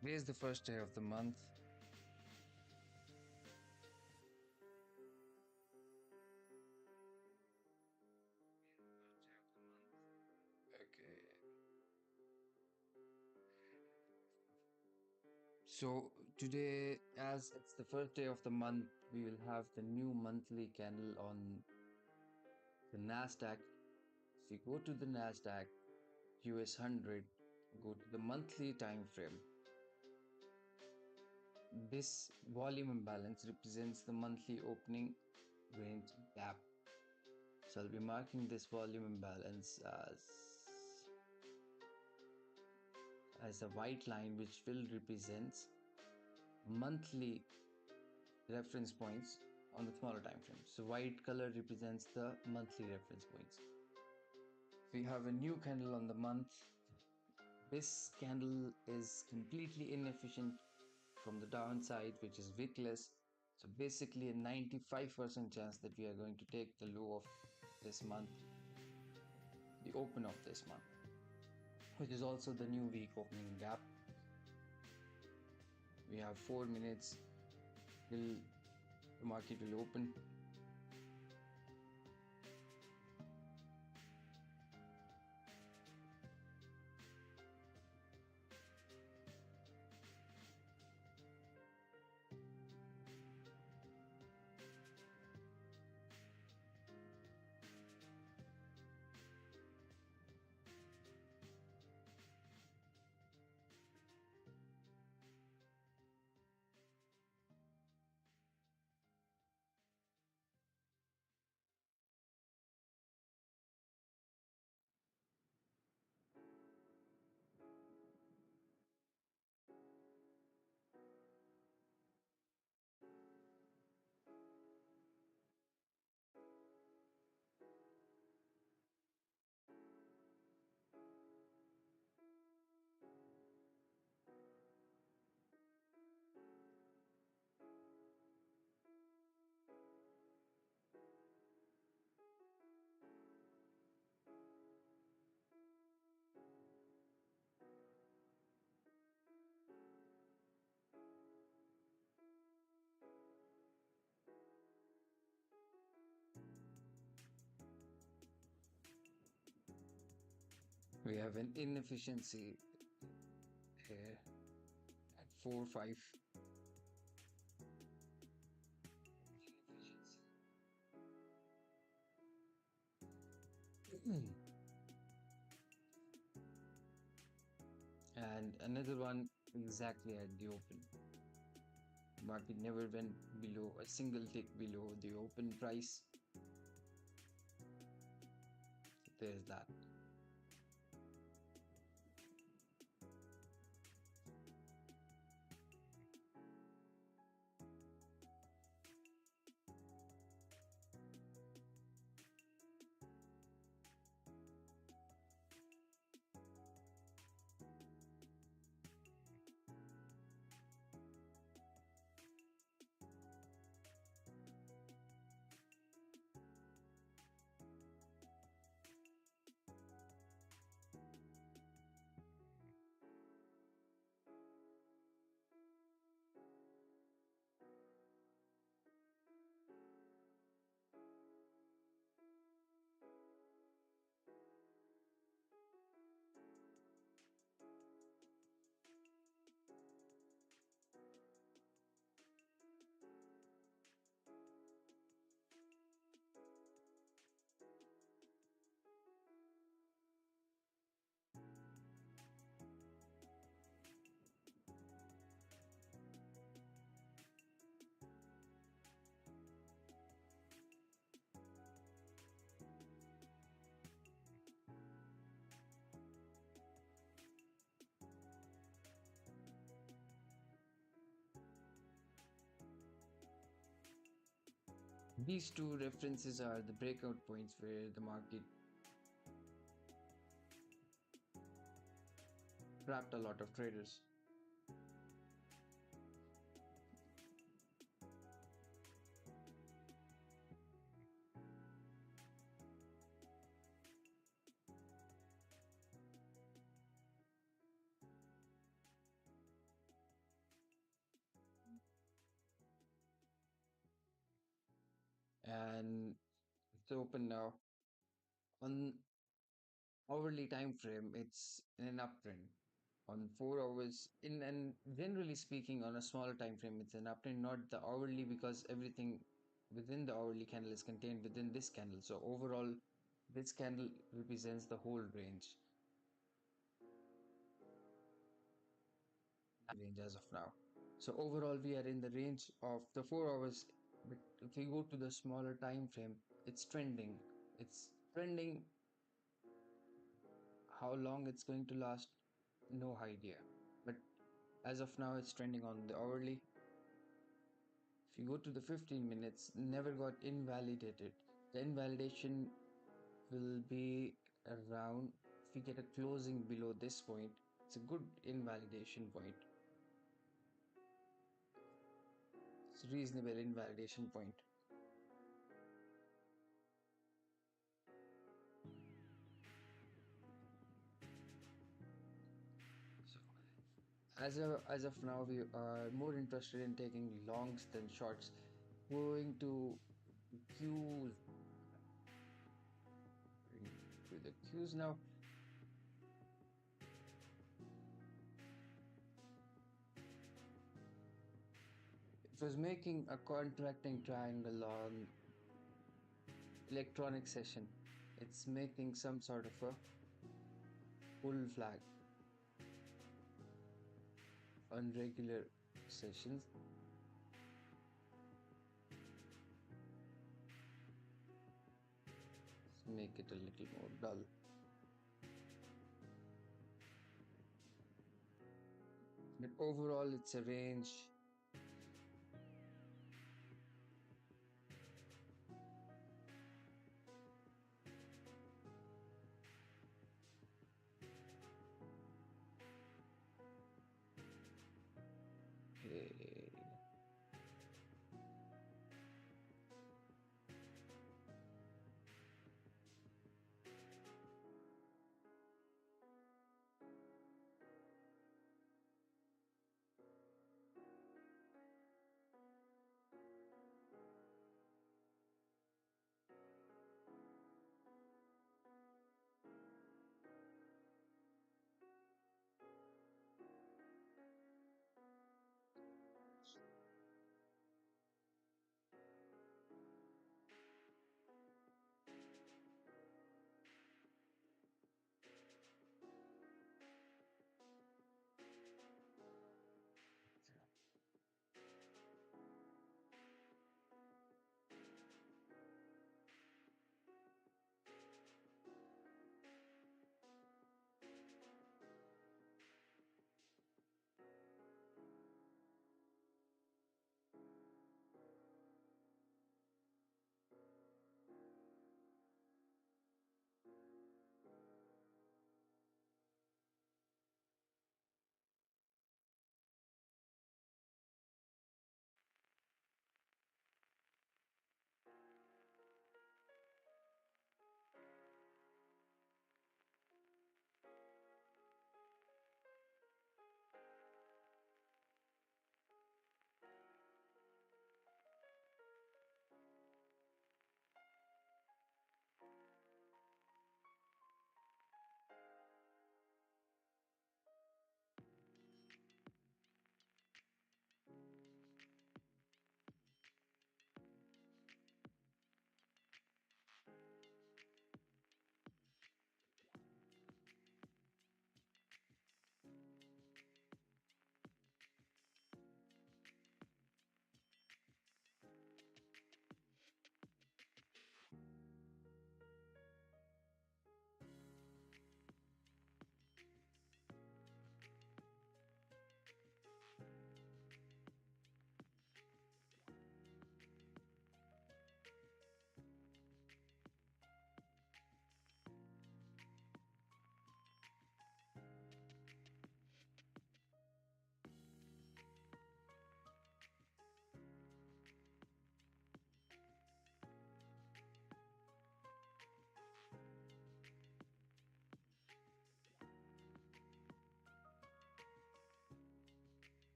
Today is the first day of the month. Okay. So today, as it's the first day of the month, we will have the new monthly candle on the Nasdaq. So you go to the Nasdaq US 100, go to the monthly time frame. This volume imbalance represents the monthly opening range gap. So I'll be marking this volume imbalance as a white line, which will represents monthly reference points on the smaller time frame. So white color represents the monthly reference points. We have a new candle on the month. This candle is completely inefficient from the downside, which is wickless. So basically a 95% chance that we are going to take the low of this month, the open of this month, which is also the new week opening gap. We have 4 minutes till the market will open. We have an inefficiency here at 4 5. And another one exactly at the open. Market never went below a single tick below the open price. There's that. These two references are the breakout points where the market trapped a lot of traders. and it's open now. On hourly time frame, it's in an uptrend. On 4 hours, in and generally speaking, on a smaller time frame, it's an uptrend, not the hourly, because everything within the hourly candle is contained within this candle. So overall, this candle represents the whole range as of now. So overall, we are in the range of the 4 hours. But if we go to the smaller time frame, it's trending. It's trending. How long it's going to last, no idea. But as of now, it's trending on the hourly. If you go to the 15 minutes, never got invalidated. The invalidation will be around, if we get a closing below this point, it's a good invalidation point. It's a reasonable invalidation point. So as of now, we are more interested in taking longs than shorts. Going to Qs, to the Qs now. It was making a contracting triangle on electronic session. It's making some sort of a bull flag on regular sessions. Let's make it a little more dull. But overall, it's a range. Okay.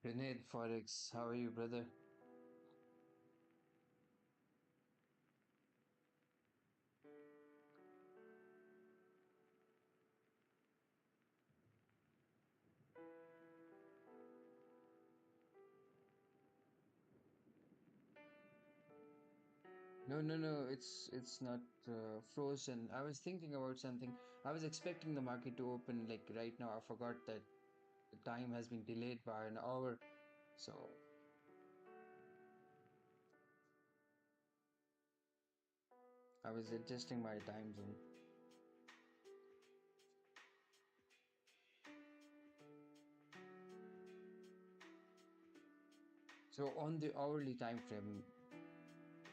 Grenade Forex, how are you, brother? No, no, no, it's not frozen. I was thinking about something. I was expecting the market to open like right now. I forgot that the time has been delayed by an hour. So I was adjusting my time zone. So on the hourly time frame,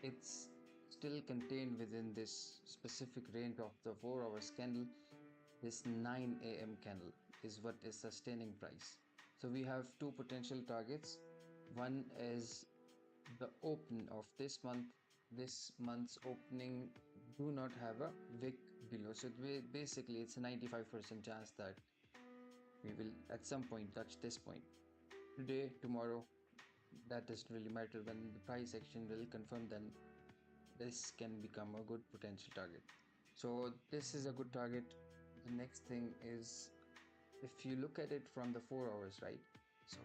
it's still contained within this specific range of the 4 hours candle. This 9 a.m. candle is what is sustaining price. So we have two potential targets. One is the open of this month. This month's opening do not have a wick below. So basically it's a 95% chance that we will at some point touch this point. Today, tomorrow, that doesn't really matter. When the price action will confirm, then this can become a good potential target. So this is a good target. The next thing is, if you look at it from the 4 hours, right? So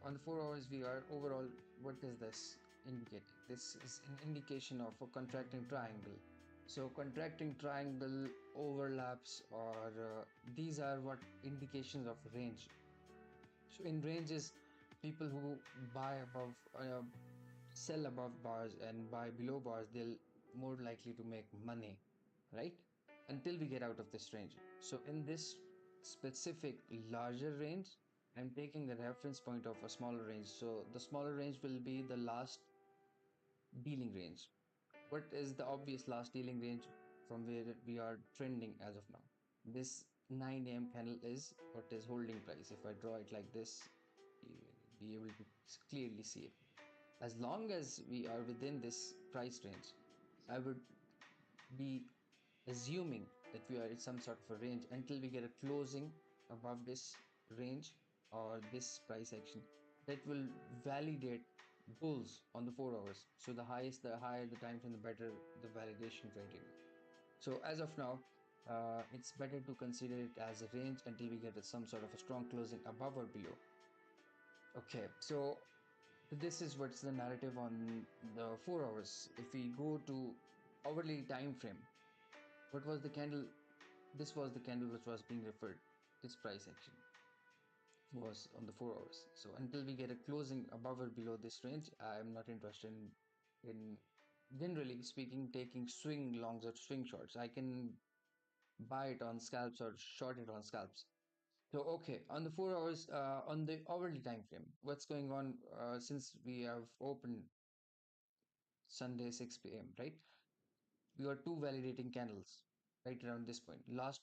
on the 4 hours, we are overall, what is this indicating? This is an indication of a contracting triangle. So contracting triangle overlaps, or these are what indications of range. So in ranges, people who buy above, sell above bars and buy below bars, they'll more likely to make money, right? Until we get out of this range. So in this specific larger range, I'm taking the reference point of a smaller range. So the smaller range will be the last dealing range. What is the obvious last dealing range from where we are trending as of now? This 9 a.m. candle is what is holding price. If I draw it like this, you will be able to clearly see it. As long as we are within this price range, I would be assuming that we are in some sort of a range until we get a closing above this range or this price action that will validate bulls on the 4 hours. So the higher the time frame, the better the validation criteria. So as of now, it's better to consider it as a range until we get some sort of a strong closing above or below. Okay, so this is what's the narrative on the 4 hours. If we go to hourly time frame, what was the candle? This was the candle which was being referred. Its price action was on the 4 hours. So until we get a closing above or below this range, I'm not interested in generally speaking taking swing longs or swing shorts. I can buy it on scalps or short it on scalps. So okay, on the 4 hours, on the hourly time frame, what's going on since we have opened Sunday 6 p.m., right? We got two validating candles right around this point. Last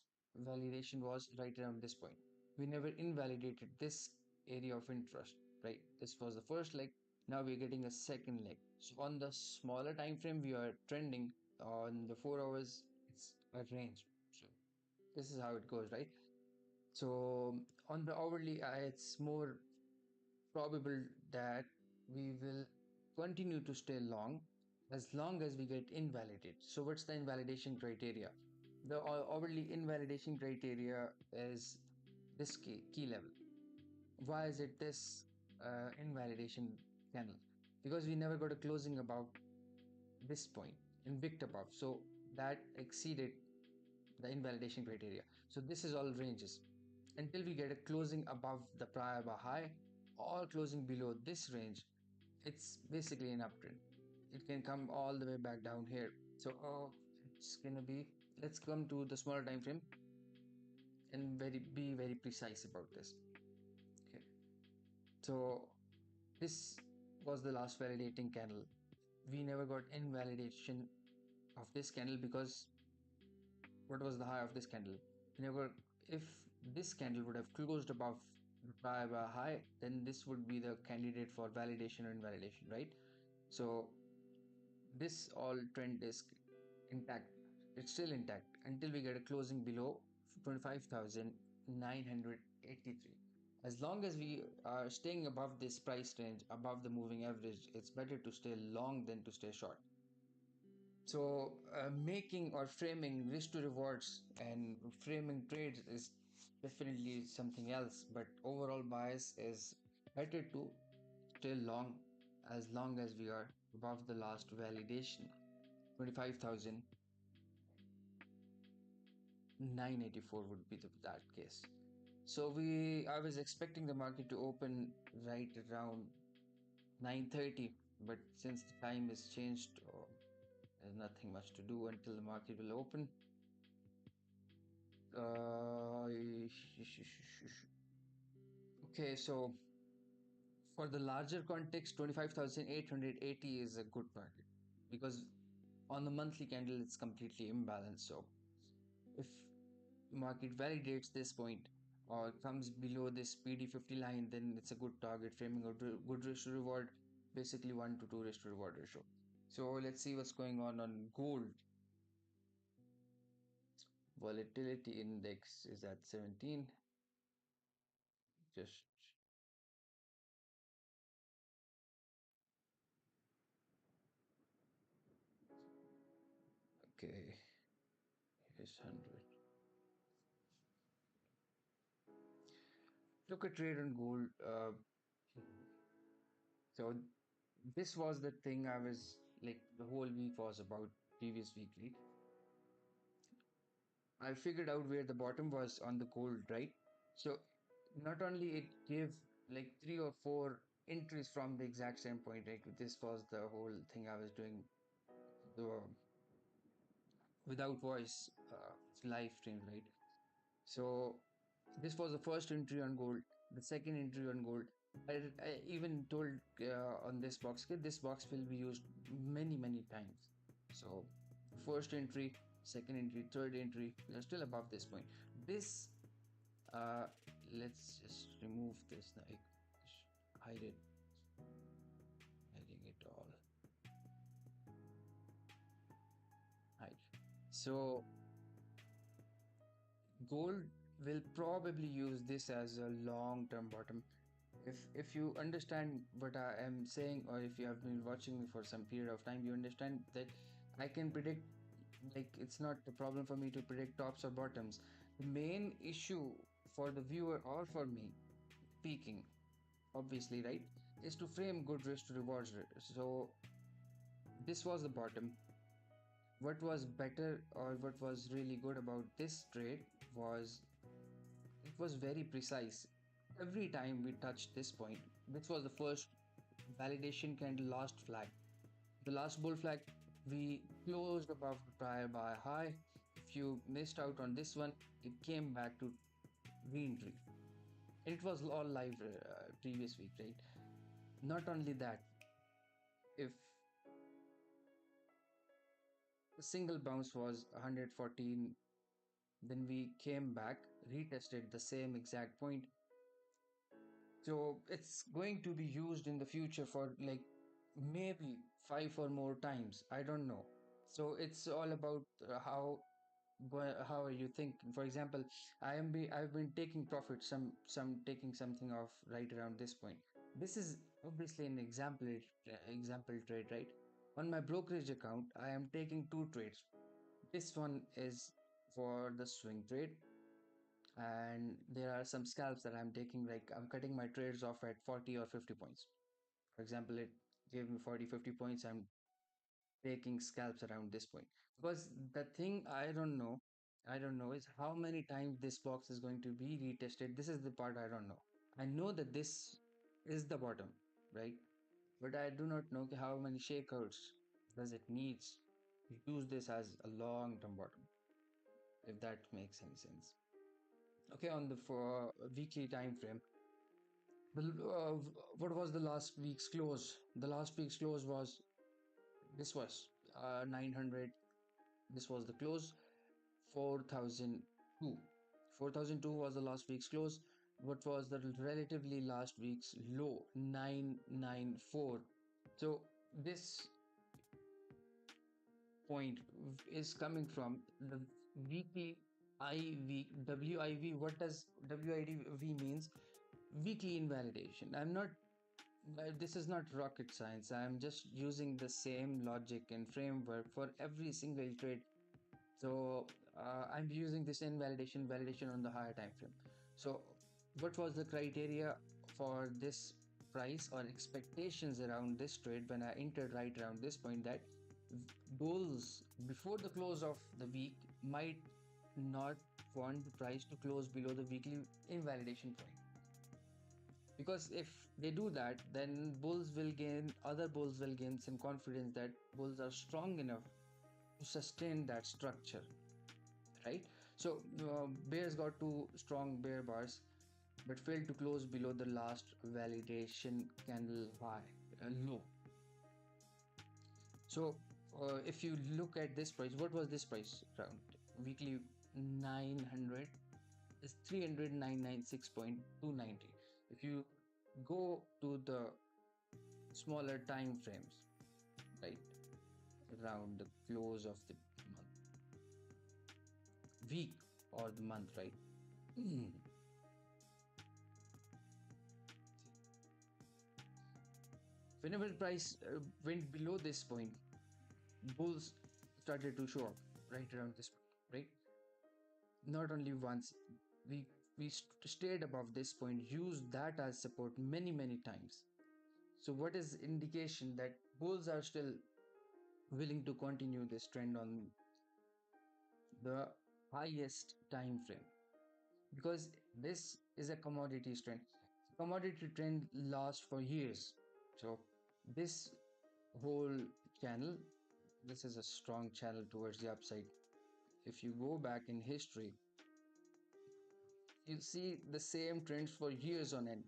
validation was right around this point. We never invalidated this area of interest, right? This was the first leg. Now we're getting a second leg. So on the smaller time frame, we are trending. On the 4 hours, it's a range. So this is how it goes, right? So on the hourly, it's more probable that we will continue to stay as long as we get invalidated. So what's the invalidation criteria? The hourly invalidation criteria is this key level. Why is it this invalidation channel? Because we never got a closing above this point, invicta above. So that exceeded the invalidation criteria. So this is all ranges. Until we get a closing above the prior bar high or closing below this range, it's basically an uptrend. It can come all the way back down here. So it's gonna be, let's come to the smaller time frame and be very precise about this. Okay. So this was the last validating candle. We never got invalidation of this candle because what was the high of this candle? Never. If this candle would have closed above the prior bar high, then this would be the candidate for validation or invalidation, right? So this all trend is intact. It's still intact until we get a closing below 25,983. As long as we are staying above this price range, above the moving average, it's better to stay long than to stay short. So, making or framing risk to rewards and framing trades is definitely something else, but overall bias is better to stay long as we are above the last validation 25,984 would be that case. So I was expecting the market to open right around 9:30, but since the time is changed, there's nothing much to do until the market will open. Uh, okay, so for the larger context, 25,880 is a good market because on the monthly candle it's completely imbalanced. So if market validates this point or comes below this PD50 line, then it's a good target framing or good risk to reward, basically 1 to 2 risk to reward ratio. So let's see what's going on gold. Volatility index is at 17. Just okay, here's 100. Look at trade on gold. So this was the thing I was like the whole week was about previous weekly. I figured out where the bottom was on the gold, right? So not only it gave like three or four entries from the exact same point, like this was the whole thing I was doing the without voice live stream, right? So this was the first entry on gold, the second entry on gold. I even told on this box, okay, this box will be used many times. So first entry, second entry, third entry, we are still above this point. This uh, let's just remove this, like hide it, hiding it all, hide. So gold will probably use this as a long-term bottom. If you understand what I am saying, or if you have been watching me for some period of time, you understand that I can predict, like it's not a problem for me to predict tops or bottoms. The main issue for the viewer or for me speaking, obviously, right, is to frame good risk to rewards. So this was the bottom. What was better or what was really good about this trade was it was very precise. Every time we touched this point, this was the first validation candle, last flag. The last bull flag, we closed above the prior buy high. If you missed out on this one, it came back to re-entry. It was all live previous week, right? Not only that, if the single bounce was 114, then we came back, retested the same exact point. So it's going to be used in the future for like maybe 5 or more times. I don't know. So it's all about how are you thinking. For example, I've been taking profit, some taking something off right around this point. This is obviously an example trade, right? On my brokerage account, I am taking two trades. This one is for the swing trade, and there are some scalps that I'm taking, like I'm cutting my trades off at 40 or 50 points. For example, it gave me 40, 50 points. I'm taking scalps around this point because the thing I don't know is how many times this box is going to be retested. This is the part I don't know. I know that this is the bottom, right? But I do not know how many shakeouts does it needs to use this as a long-term bottom, if that makes any sense. Okay, on the for weekly time frame, what was the last week's close? The last week's close was this was 900. This was the close 4002. 4002 was the last week's close. What was the relatively last week's low? 994. So this point is coming from the weekly IV WIV. What does WIV means? weekly invalidation. I'm not This is not rocket science. I'm just using the same logic and framework for every single trade. So I'm using this invalidation validation on the higher time frame. So what was the criteria for this price or expectations around this trade when I entered right around this point, that bulls before the close of the week might not want the price to close below the weekly invalidation point, because if they do that, then other bulls will gain some confidence that bulls are strong enough to sustain that structure, right? So bears got two strong bear bars but failed to close below the last validation candle high, low. So if you look at this price, what was this price around weekly? 900 is 309.96.290. If you go to the smaller time frames, right, around the close of the month, week, or the month, right? Whenever the price went below this point, bulls started to show up right around this point, right? Not only once, we stayed above this point, used that as support many times. So what is indication that bulls are still willing to continue this trend on the highest time frame? Because this is a commodity trend. Commodity trend lasts for years. So this whole channel, this is a strong channel towards the upside. If you go back in history, you see the same trends for years on end.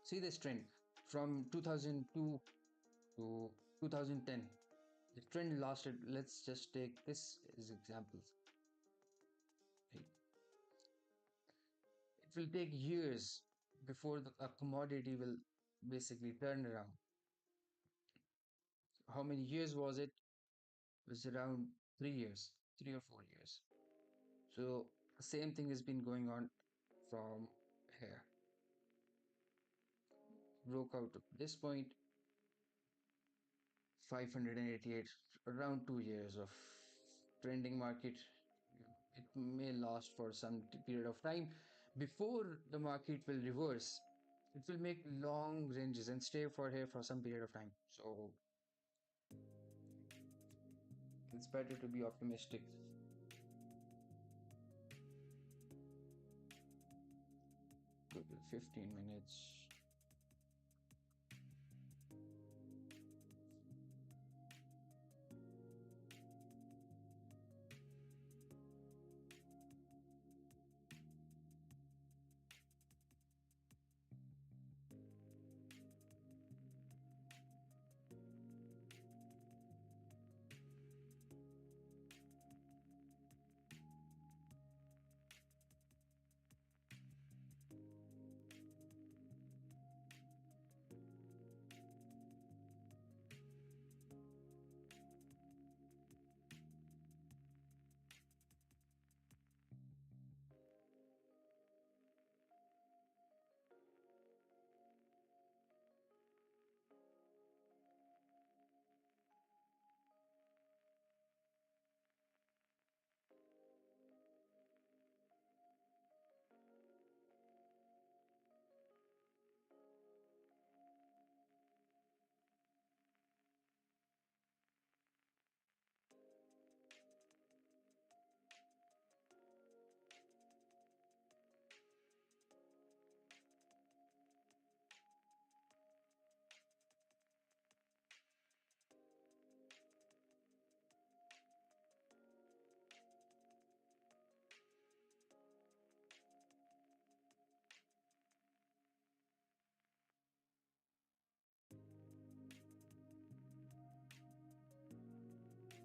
See this trend from 2002 to 2010. The trend lasted, let's just take this as examples, right? It will take years before a commodity will basically turn around. How many years was it? It was around 3 years, 3 or 4 years. So the same thing has been going on from here. Broke out to this point, 588, around 2 years of trending market. It may last for some period of time before the market will reverse. It will make long ranges and stay for here for some period of time. So it's better to be optimistic. Good, 15 minutes.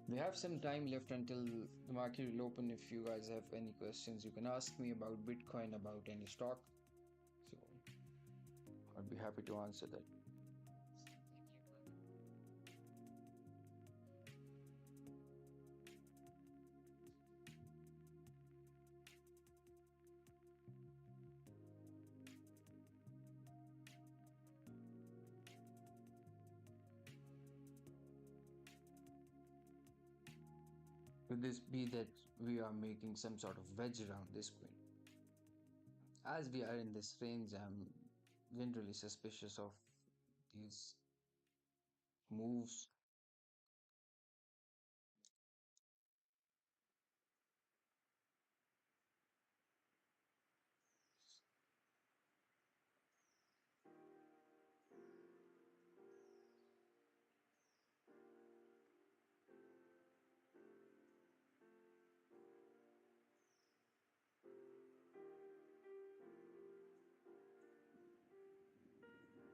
We have some time left until the market will open. If you guys have any questions, you can ask me about Bitcoin, about any stock. So I'd be happy to answer that. Could this be that we are making some sort of wedge around this point? As we are in this range, I'm generally suspicious of these moves.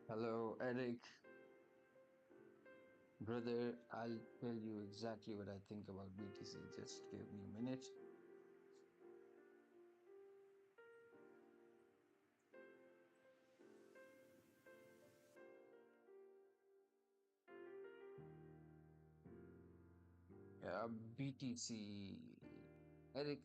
Hello, Eric. Brother, I'll tell you exactly what I think about BTC. Just give me a minute. BTC. Eric,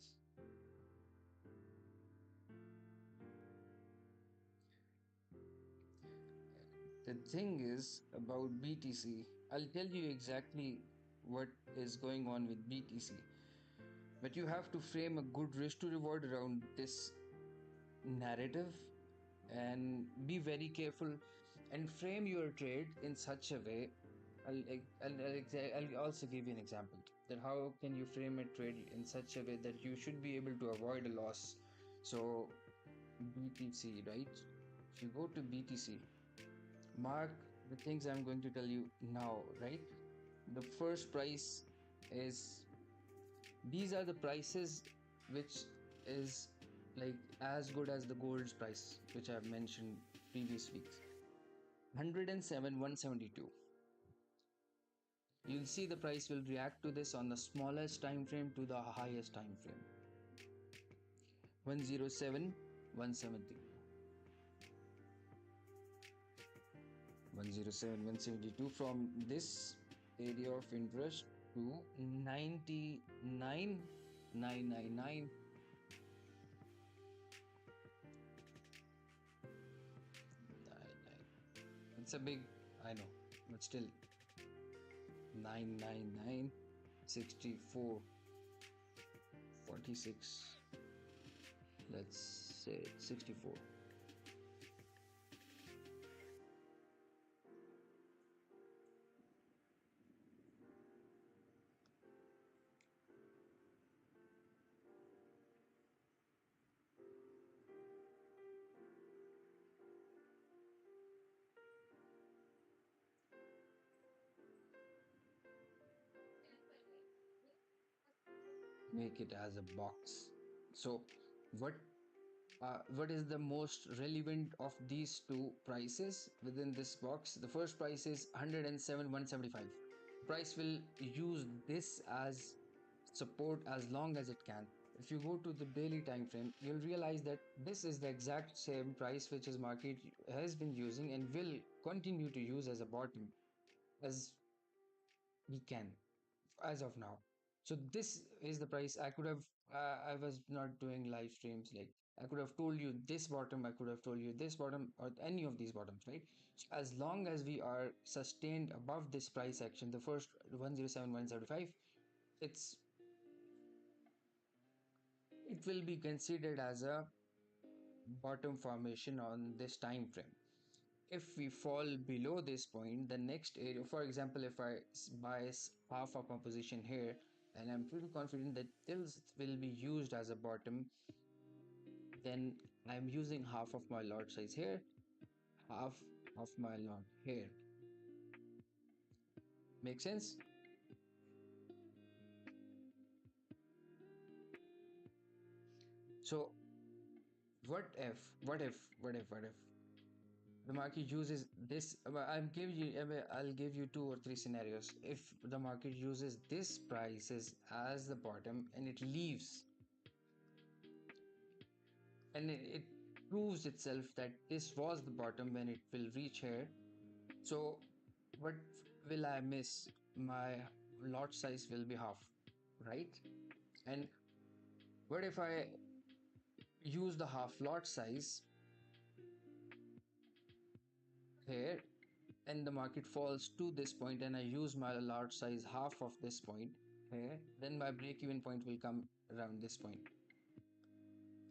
the thing is about BTC, I'll tell you exactly what is going on with BTC. But you have to frame a good risk to reward around this narrative and be very careful and frame your trade in such a way. I'll also give you an example that how can you frame a trade in such a way that you should be able to avoid a loss. So BTC, right? If you go to BTC, mark the things I'm going to tell you now, right? The first price is, these are the prices which is like as good as the gold's price, which I've mentioned previous weeks. 107, 172. You'll see the price will react to this on the smallest time frame to the highest time frame. 107, 170. 107, 172 from this area of interest to 99, 999. It's a big, I know, but still 999, 64, 46. Let's say 64. Make it as a box. So, what what is the most relevant of these two prices within this box? The first price is 107, 175. Price will use this as support as long as it can. If you go to the daily time frame, you'll realize that this is the exact same price which is market has been using and will continue to use as a bottom as we can as of now. So this is the price. I could have I was not doing live streams, like I could have told you this bottom, I could have told you this bottom, or any of these bottoms, right? So as long as we are sustained above this price action, the first 107, 175, it's it will be considered as a bottom formation on this time frame. If we fall below this point, the next area, for example, if I buy half of my position here, and I'm pretty confident that this will be used as a bottom, then I'm using half of my lot size here, half of my lot here. Make sense? So what if the market uses this? I'll give you two or three scenarios. If the market uses this prices as the bottom and it leaves, and it proves itself that this was the bottom when it will reach here, so what will I miss? My lot size will be half, right? And what if I use the half lot size here and the market falls to this point and I use my lot size half of this point? here, then my break even point will come around this point.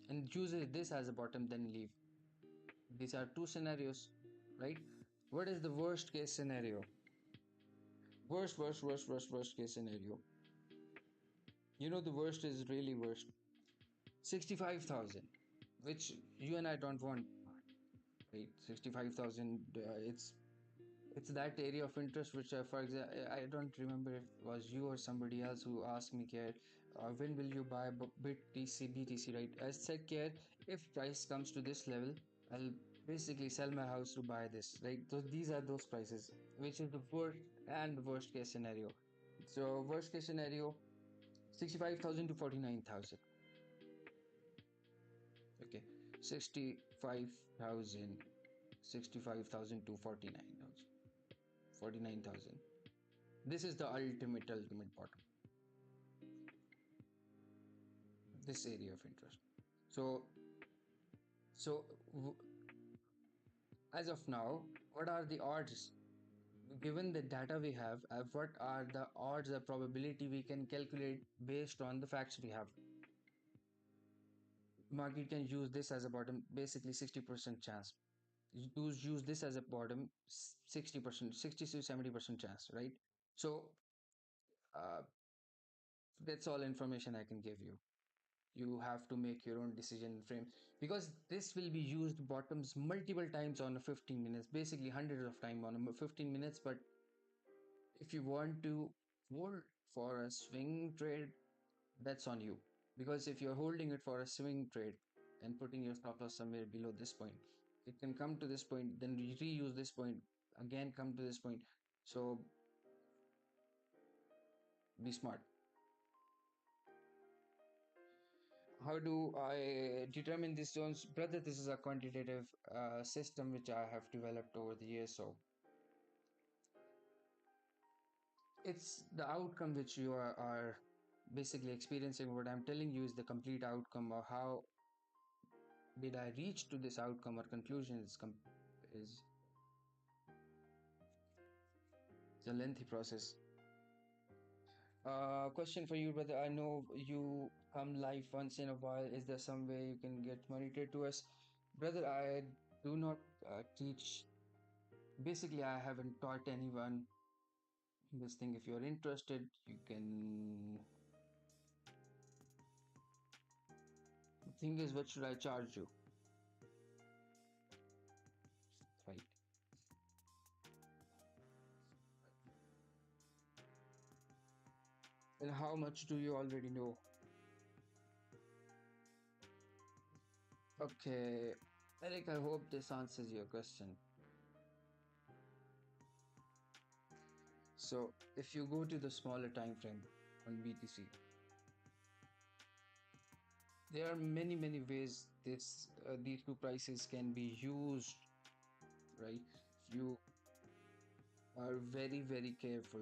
And choose this as a bottom, then leave. These are two scenarios, right? What is the worst case scenario? Worst case scenario. You know, the worst is really worst. 65,000, which you and I don't want, right? 65,000, it's that area of interest which, for example, I don't remember if it was you or somebody else who asked me, Care, when will you buy BTC, right? I said, Care, if price comes to this level, I'll basically sell my house to buy this, right? So these are those prices, which is the worst and the worst case scenario. So worst case scenario, 65,000 to 49,000. Okay, 65,000, 65,000 to 49,000, 49,000. This is the ultimate bottom, this area of interest. So, so as of now, what are the odds? Given the data we have, what are the odds, the probability we can calculate based on the facts we have? Market can use this as a bottom, basically 60% chance. Use this as a bottom, 60%, 60 to 70% chance, right? So uh, that's all information I can give you. You have to make your own decision frame, because this will be used bottoms multiple times on a 15 minutes, basically hundreds of time on a 15 minutes. But if you want to hold for a swing trade, that's on you, because if you're holding it for a swing trade and putting your stop loss somewhere below this point, it can come to this point, then reuse this point, again come to this point. So be smart. How do I determine these zones? Brother, this is a quantitative system which I have developed over the years. So it's the outcome which you are basically experiencing. What I'm telling you is the complete outcome, or how did I reach to this outcome or conclusion is a lengthy process. Question for you, brother. I know you come live once in a while. Is there some way you can get monitored to us? Brother, I do not teach. Basically, I haven't taught anyone this thing. If you're interested, you can. The thing is, what should I charge you? Right. And how much do you already know? Okay, Eric, I hope this answers your question. So, if you go to the smaller time frame on BTC, there are many ways these two prices can be used, right? You are very careful,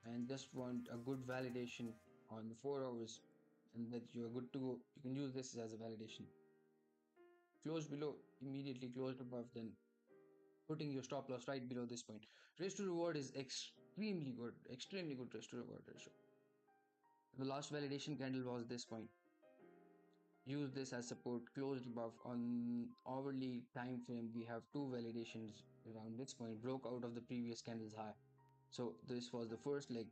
and just want a good validation on the 4 hours, and that you're good to go. You can use this as a validation. Close below, immediately closed above, then putting your stop loss right below this point. Risk to reward is extremely good risk to reward ratio. The last validation candle was this point. Use this as support, closed above. On hourly time frame, we have two validations around this point, broke out of the previous candle's high. So this was the first leg.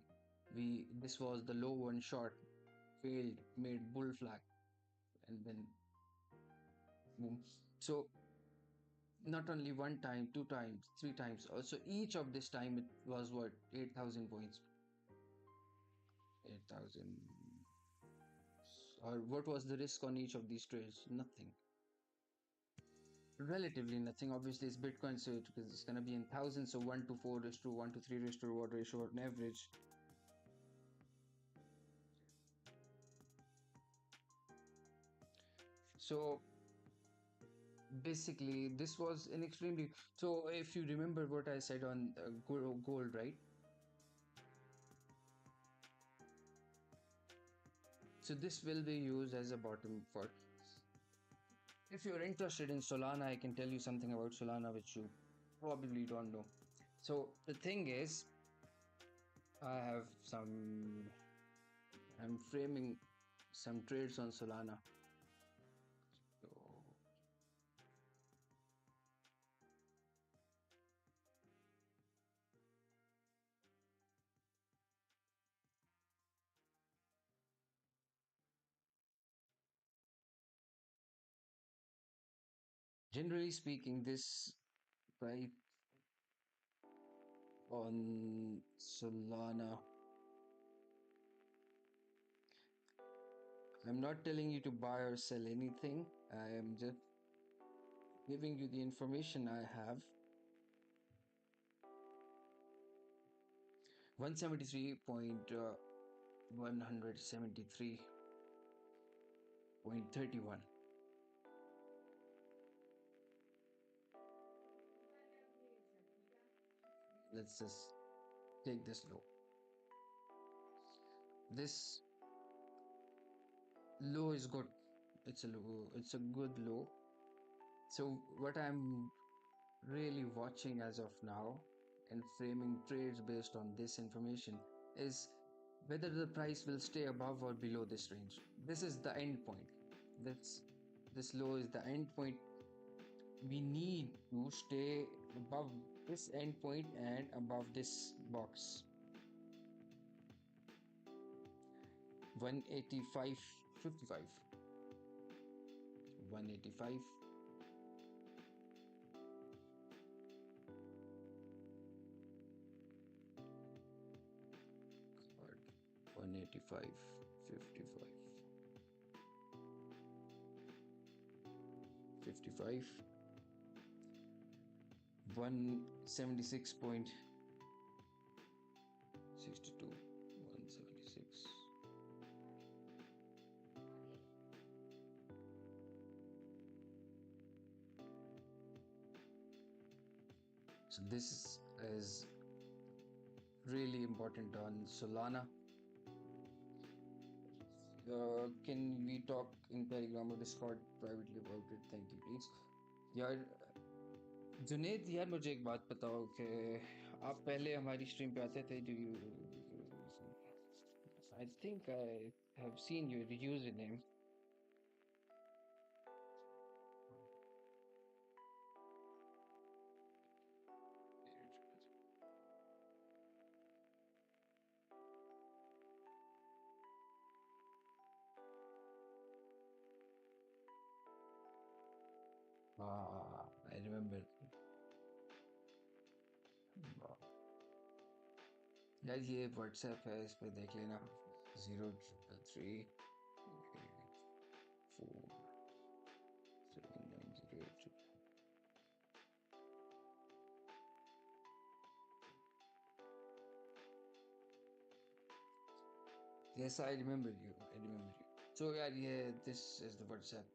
This was the low one short, failed, made bull flag, and then boom. So not only one time, two times, three times, also each of this time it was what, 8,000 points. 8,000. Or what was the risk on each of these trades? Nothing. Relatively nothing. Obviously, it's Bitcoin, so it's gonna be in thousands. So 1 to 4 is to 1 to 3 is to reward ratio on average. So basically, this was an extremely. So if you remember what I said on gold, right? So this will be used as a bottom for. If you're interested in Solana, I can tell you something about Solana which you probably don't know. So the thing is, I have some, I'm framing some trades on Solana. So generally speaking, this price on Solana, I'm not telling you to buy or sell anything. I am just giving you the information I have. 173.173.31. Let's just take this low. This low is good. It's a low, it's a good low. So what I'm really watching as of now and framing trades based on this information is whether the price will stay above or below this range. This is the end point. This this low is the end point. We need to stay above this end point and above this box. 185.55. 185. 185.55. 55. 176.62. 176. So this is really important on Solana. Can we talk in Telegram or Discord privately about it? Thank you, please. यार जुनेद यार मुझे एक बात बताओ कि आप पहले हमारी स्ट्रीम पे आते थे. Do you? I think I have seen your username. I remember. यार ये व्हाट्सएप है, इस पे देख लेना. 0333 47908. Yes, I remember you. I remember you. So यार ये this is the WhatsApp.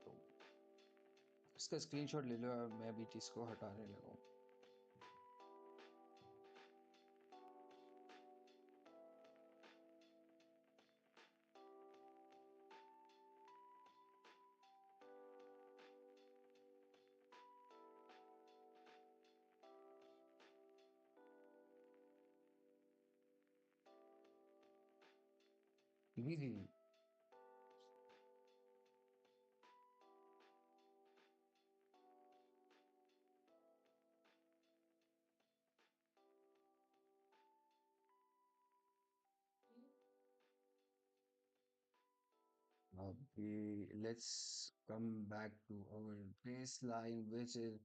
तो इसका स्क्रीनशॉट ले लो और मैं भी इसको हटाने लगा. Really? Okay, let's come back to our baseline, which is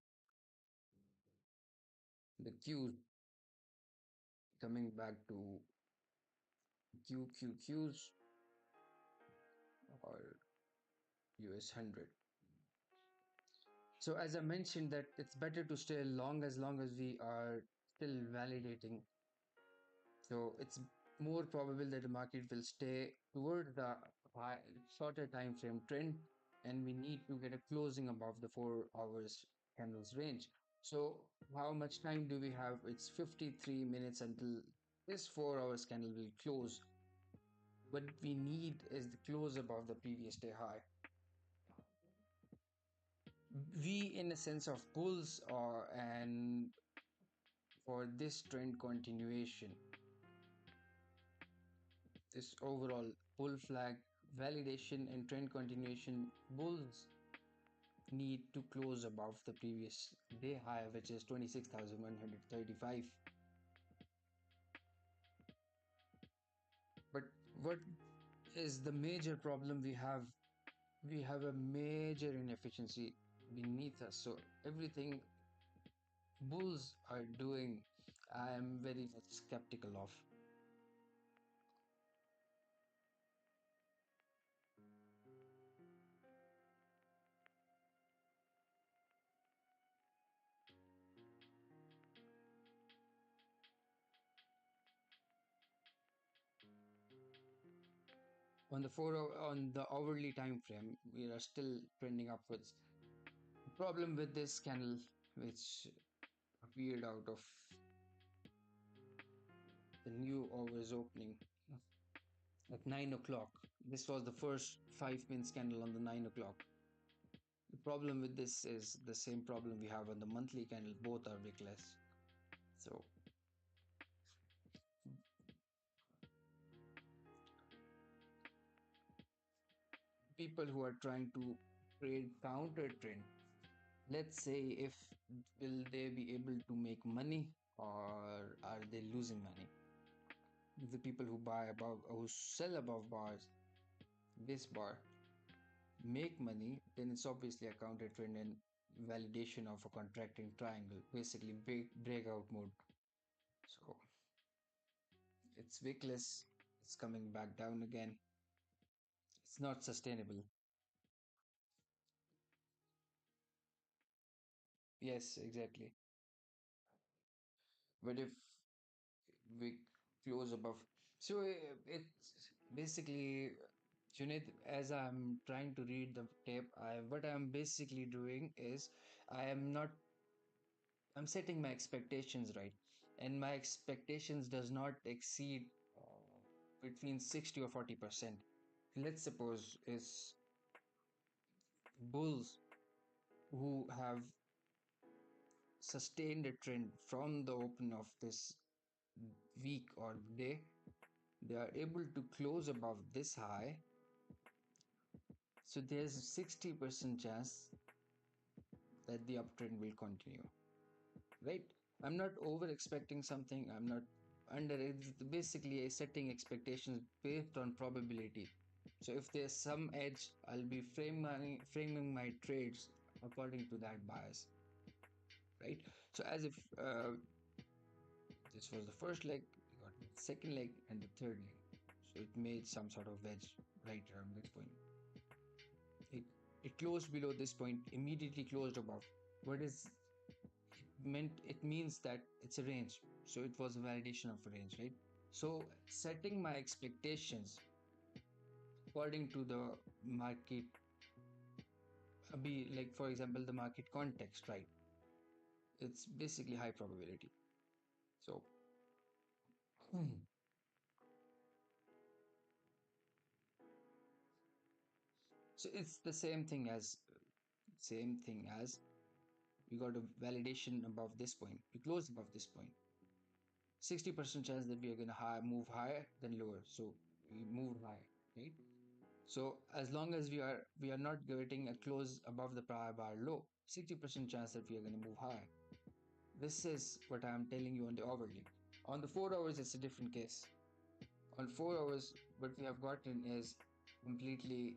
the Q. Coming back to QQQs or US 100. So as I mentioned that it's better to stay long as we are still validating. So it's more probable that the market will stay toward the high, shorter time frame trend, and we need to get a closing above the 4 hours candles range. So how much time do we have? It's 53 minutes until this 4 hours candle will close. What we need is the close above the previous day high. We, in a sense of bulls, and for this trend continuation, this overall bull flag validation and trend continuation, bulls need to close above the previous day high, which is 26,135. But what is the major problem we have? We have a major inefficiency beneath us. So everything bulls are doing, I am very much skeptical of. On the hourly time frame, we are still trending upwards. The problem with this candle, which appeared out of the new hours opening at 9 o'clock. This was the first 5 minutes candle on the 9 o'clock. The problem with this is the same problem we have on the monthly candle. Both are wickless. So people who are trying to trade counter trend, let's say, if will they be able to make money or are they losing money? If the people who buy above, who sell above bars, this bar, make money, then it's obviously a counter trend and validation of a contracting triangle, basically breakout mode. So it's wickless, it's coming back down again. It's not sustainable. Yes, exactly. But if we close above, so it's basically, Junaid, as I'm trying to read the tape, what I'm basically doing is I am not I'm setting my expectations right, and my expectations does not exceed between 60 or 40%. Let's suppose is bulls who have sustained a trend from the open of this week or day, they are able to close above this high. So there's a 60% chance that the uptrend will continue, right? I'm not over expecting something. I'm not under it's basically setting expectations based on probability. So if there's some edge, I'll be framing my trades according to that bias, right? So as if this was the first leg, we got the second leg and the third leg. So it made some sort of wedge right around this point. It, it closed below this point, immediately closed above. What is meant? It means that it's a range. So it was a validation of a range, right? So setting my expectations according to the market, be like for example the market context, right? It's basically high probability. So so it's the same thing as we got a validation above this point. We closed above this point. 60% chance that we are going to move higher than lower. So we moved higher, right? So as long as we are not getting a close above the prior bar low, 60% chance that we are going to move higher. This is what I am telling you on the hourly. On the 4 hours, it's a different case. On 4 hours, what we have gotten is completely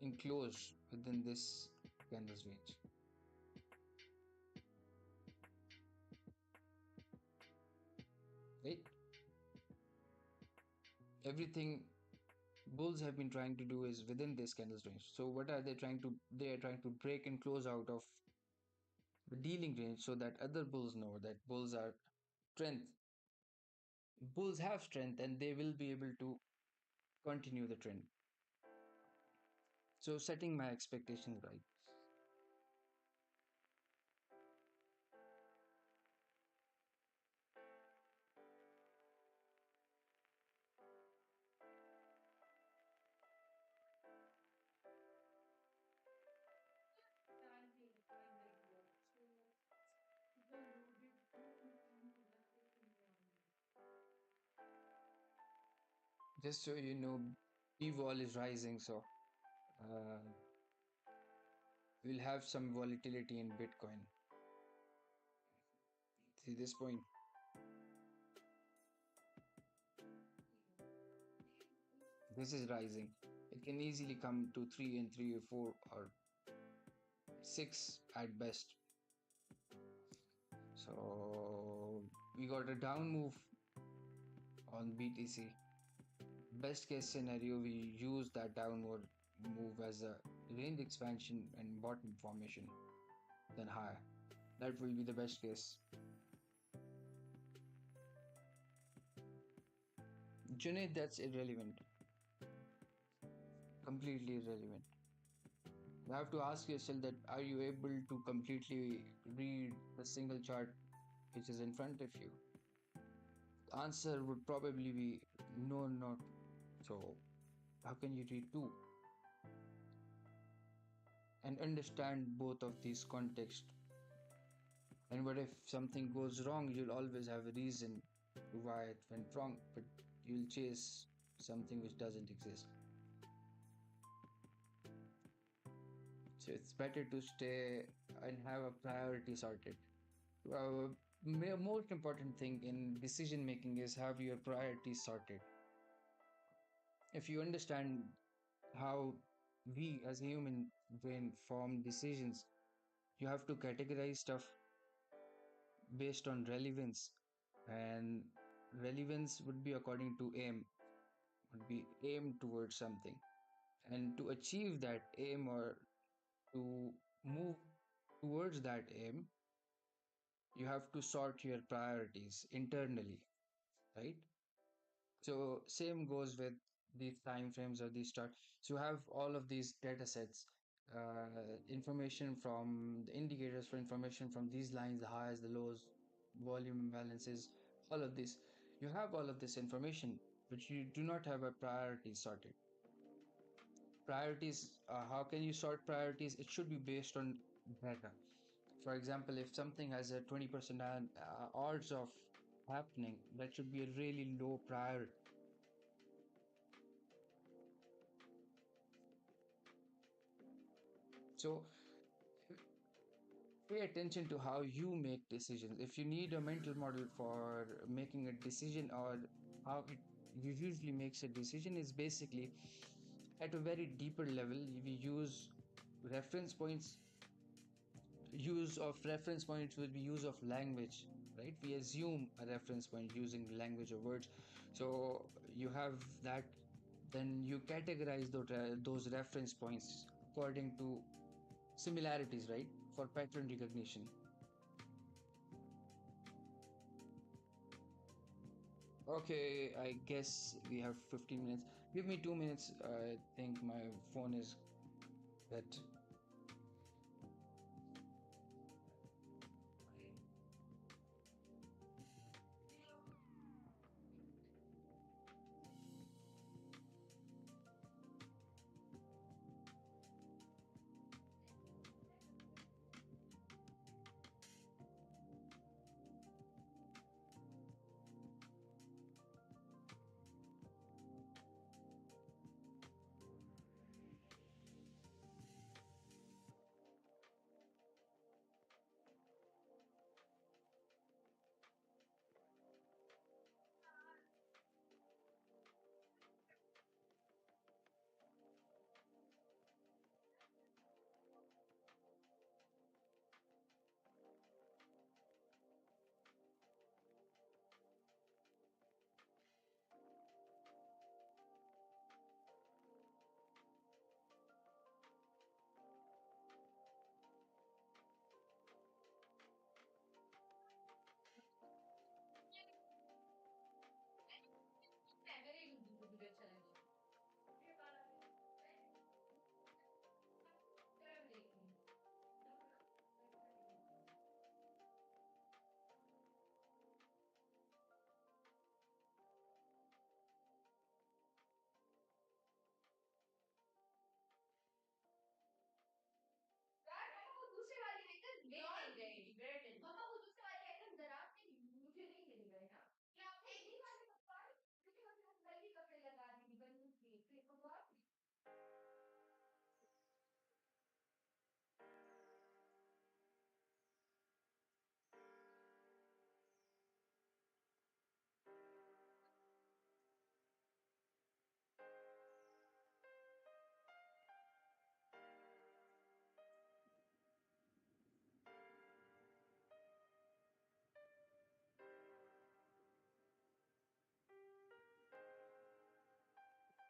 enclosed within this candle's range. Right? Everything bulls have been trying to do is within this candle's range. So what are they trying to? They are trying to break and close out of the dealing range so that other bulls know that bulls are strength. Bulls have strength and they will be able to continue the trend. So setting my expectations right. Just so you know, B vol is rising, so uh, we'll have some volatility in Bitcoin. See this point? This is rising. It can easily come to 3 and 3 or 4 or 6 at best. So we got a down move on BTC. Best case scenario, we use that downward move as a range expansion and bottom formation, then higher. That will be the best case. Junaid, that's irrelevant. Completely irrelevant. You have to ask yourself that are you able to completely read the single chart which is in front of you? The answer would probably be no, not. So how can you read two and understand both of these contexts? And what if something goes wrong? You'll always have a reason to why it went wrong, but you'll chase something which doesn't exist. So it's better to stay and have a priority sorted. Most important thing in decision making is have your priorities sorted. If you understand how we as a human brain form decisions, you have to categorize stuff based on relevance, and relevance would be according to aim, would be aim towards something, and to achieve that aim or to move towards that aim, you have to sort your priorities internally, right? So same goes with these time frames or these chart. So you have all of these data sets, information from the indicators, for information from these lines, the highs, the lows, volume imbalances, all of this. You have all of this information, but you do not have a priority sorted. Priorities, how can you sort priorities? It should be based on data. For example, if something has a 20% odds of happening, that should be a really low priority. So pay attention to how you make decisions. If you need a mental model for making a decision or how it usually makes a decision, is basically at a very deeper level. We use reference points. Use of reference points will be use of language, right? We assume a reference point using language or words. So you have that, then you categorize those reference points according to similarities, right? For pattern recognition. Okay, I guess we have 15 minutes. Give me 2 minutes. I think my phone is dead.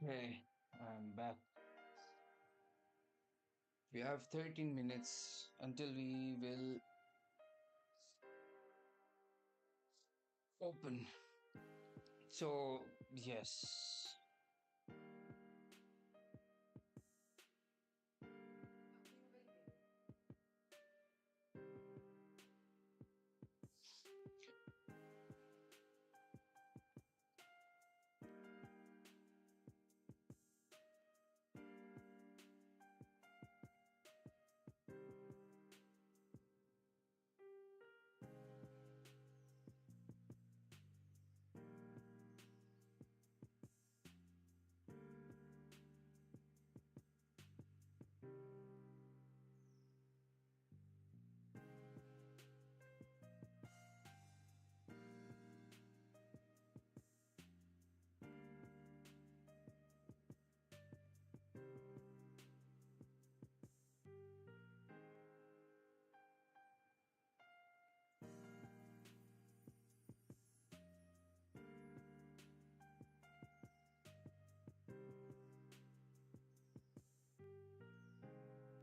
Hey, I'm back. We have 13 minutes until we will open. So, yes.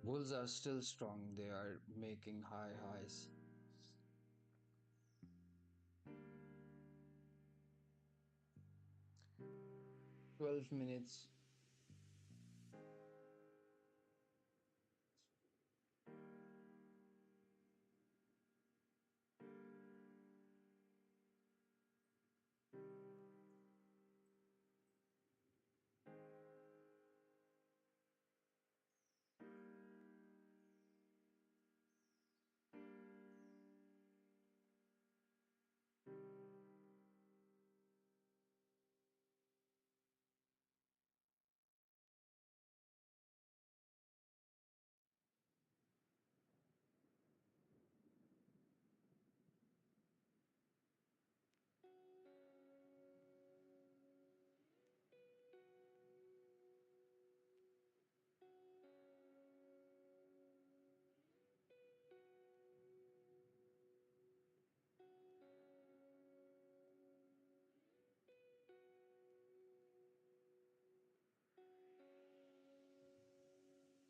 Bulls are still strong. They are making high highs. 12 minutes.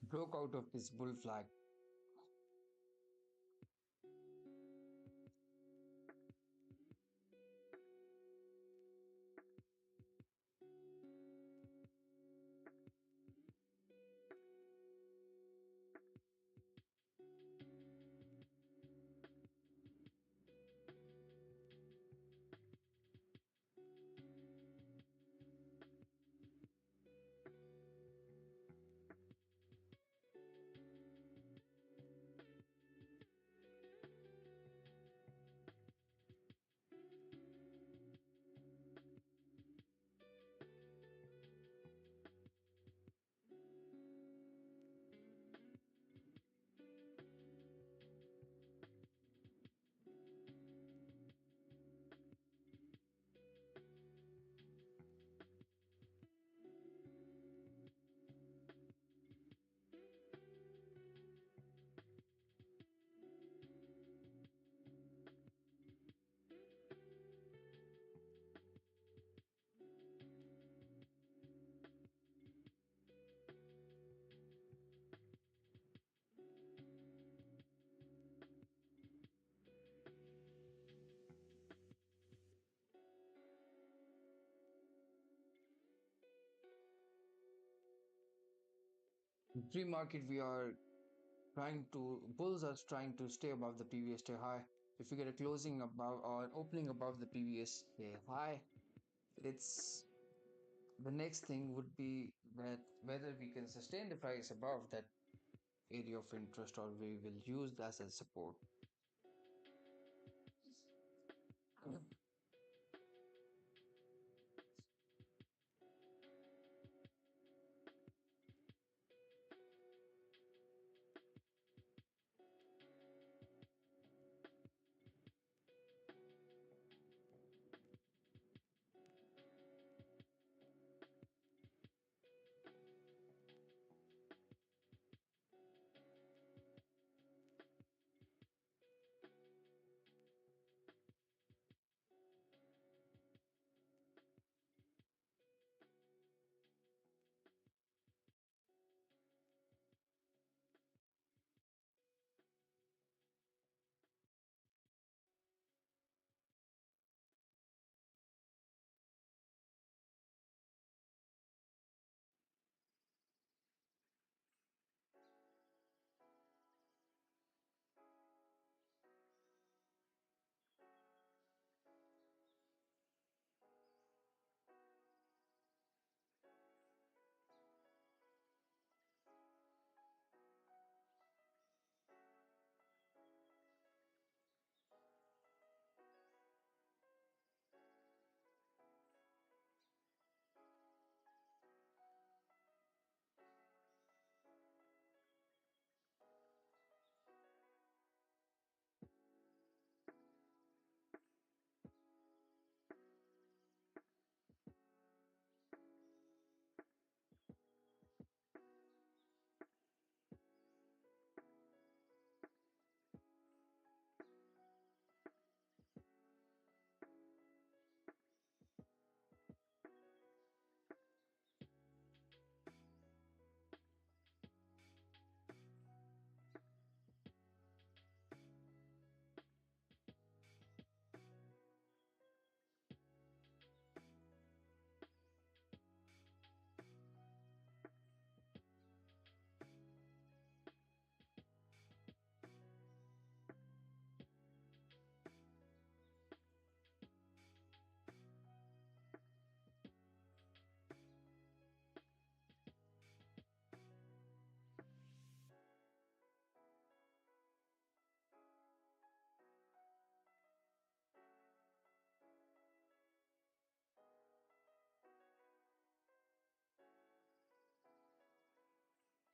Broke out of this bull flag. Pre-market, we are bulls are trying to stay above the previous day high. If we get a closing above or opening above the previous day high, it's the next thing would be that whether we can sustain the price above that area of interest or we will use that as a support.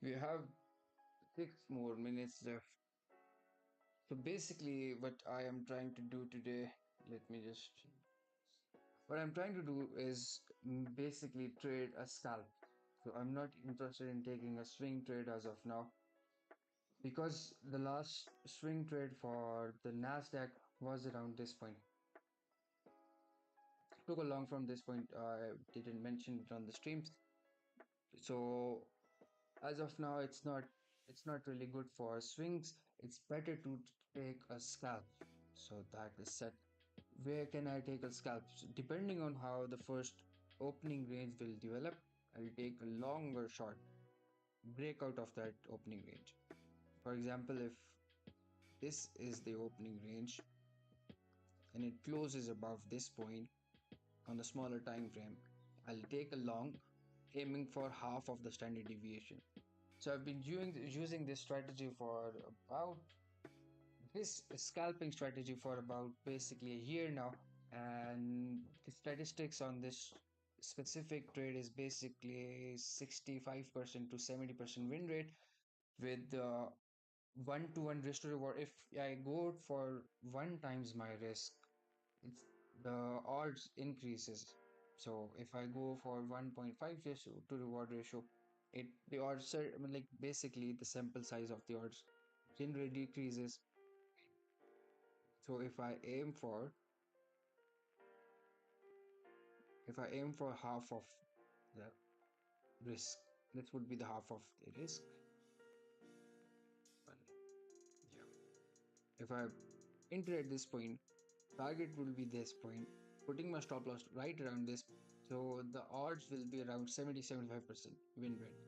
We have 6 more minutes left. So basically, let me just, what I'm trying to do is basically trade a scalp. So I'm not interested in taking a swing trade as of now because the last swing trade for the Nasdaq was around this point. Took along from this point. I didn't mention it on the streams. So as of now, it's not really good for swings. It's better to take a scalp. So that is set. Where can I take a scalp? So depending on how the first opening range will develop, I'll take a long or short break out of that opening range. For example, if this is the opening range and it closes above this point on the smaller time frame, I'll take a long, aiming for half of the standard deviation. So I've been using this strategy for about this scalping strategy for about basically a year now, and the statistics on this specific trade is basically 65% to 70% win rate with 1 to 1 risk to reward. If I go for 1 times my risk, it's the odds increases. So if I go for 1.5 risk to reward ratio, the odds are, I mean, like basically the sample size of the odds generally decreases. So if I aim for half of the risk, that would be the half of the risk. And yeah, if I enter at this point, target will be this point, putting my stop loss right around this. So the odds will be around 70-75% win rate.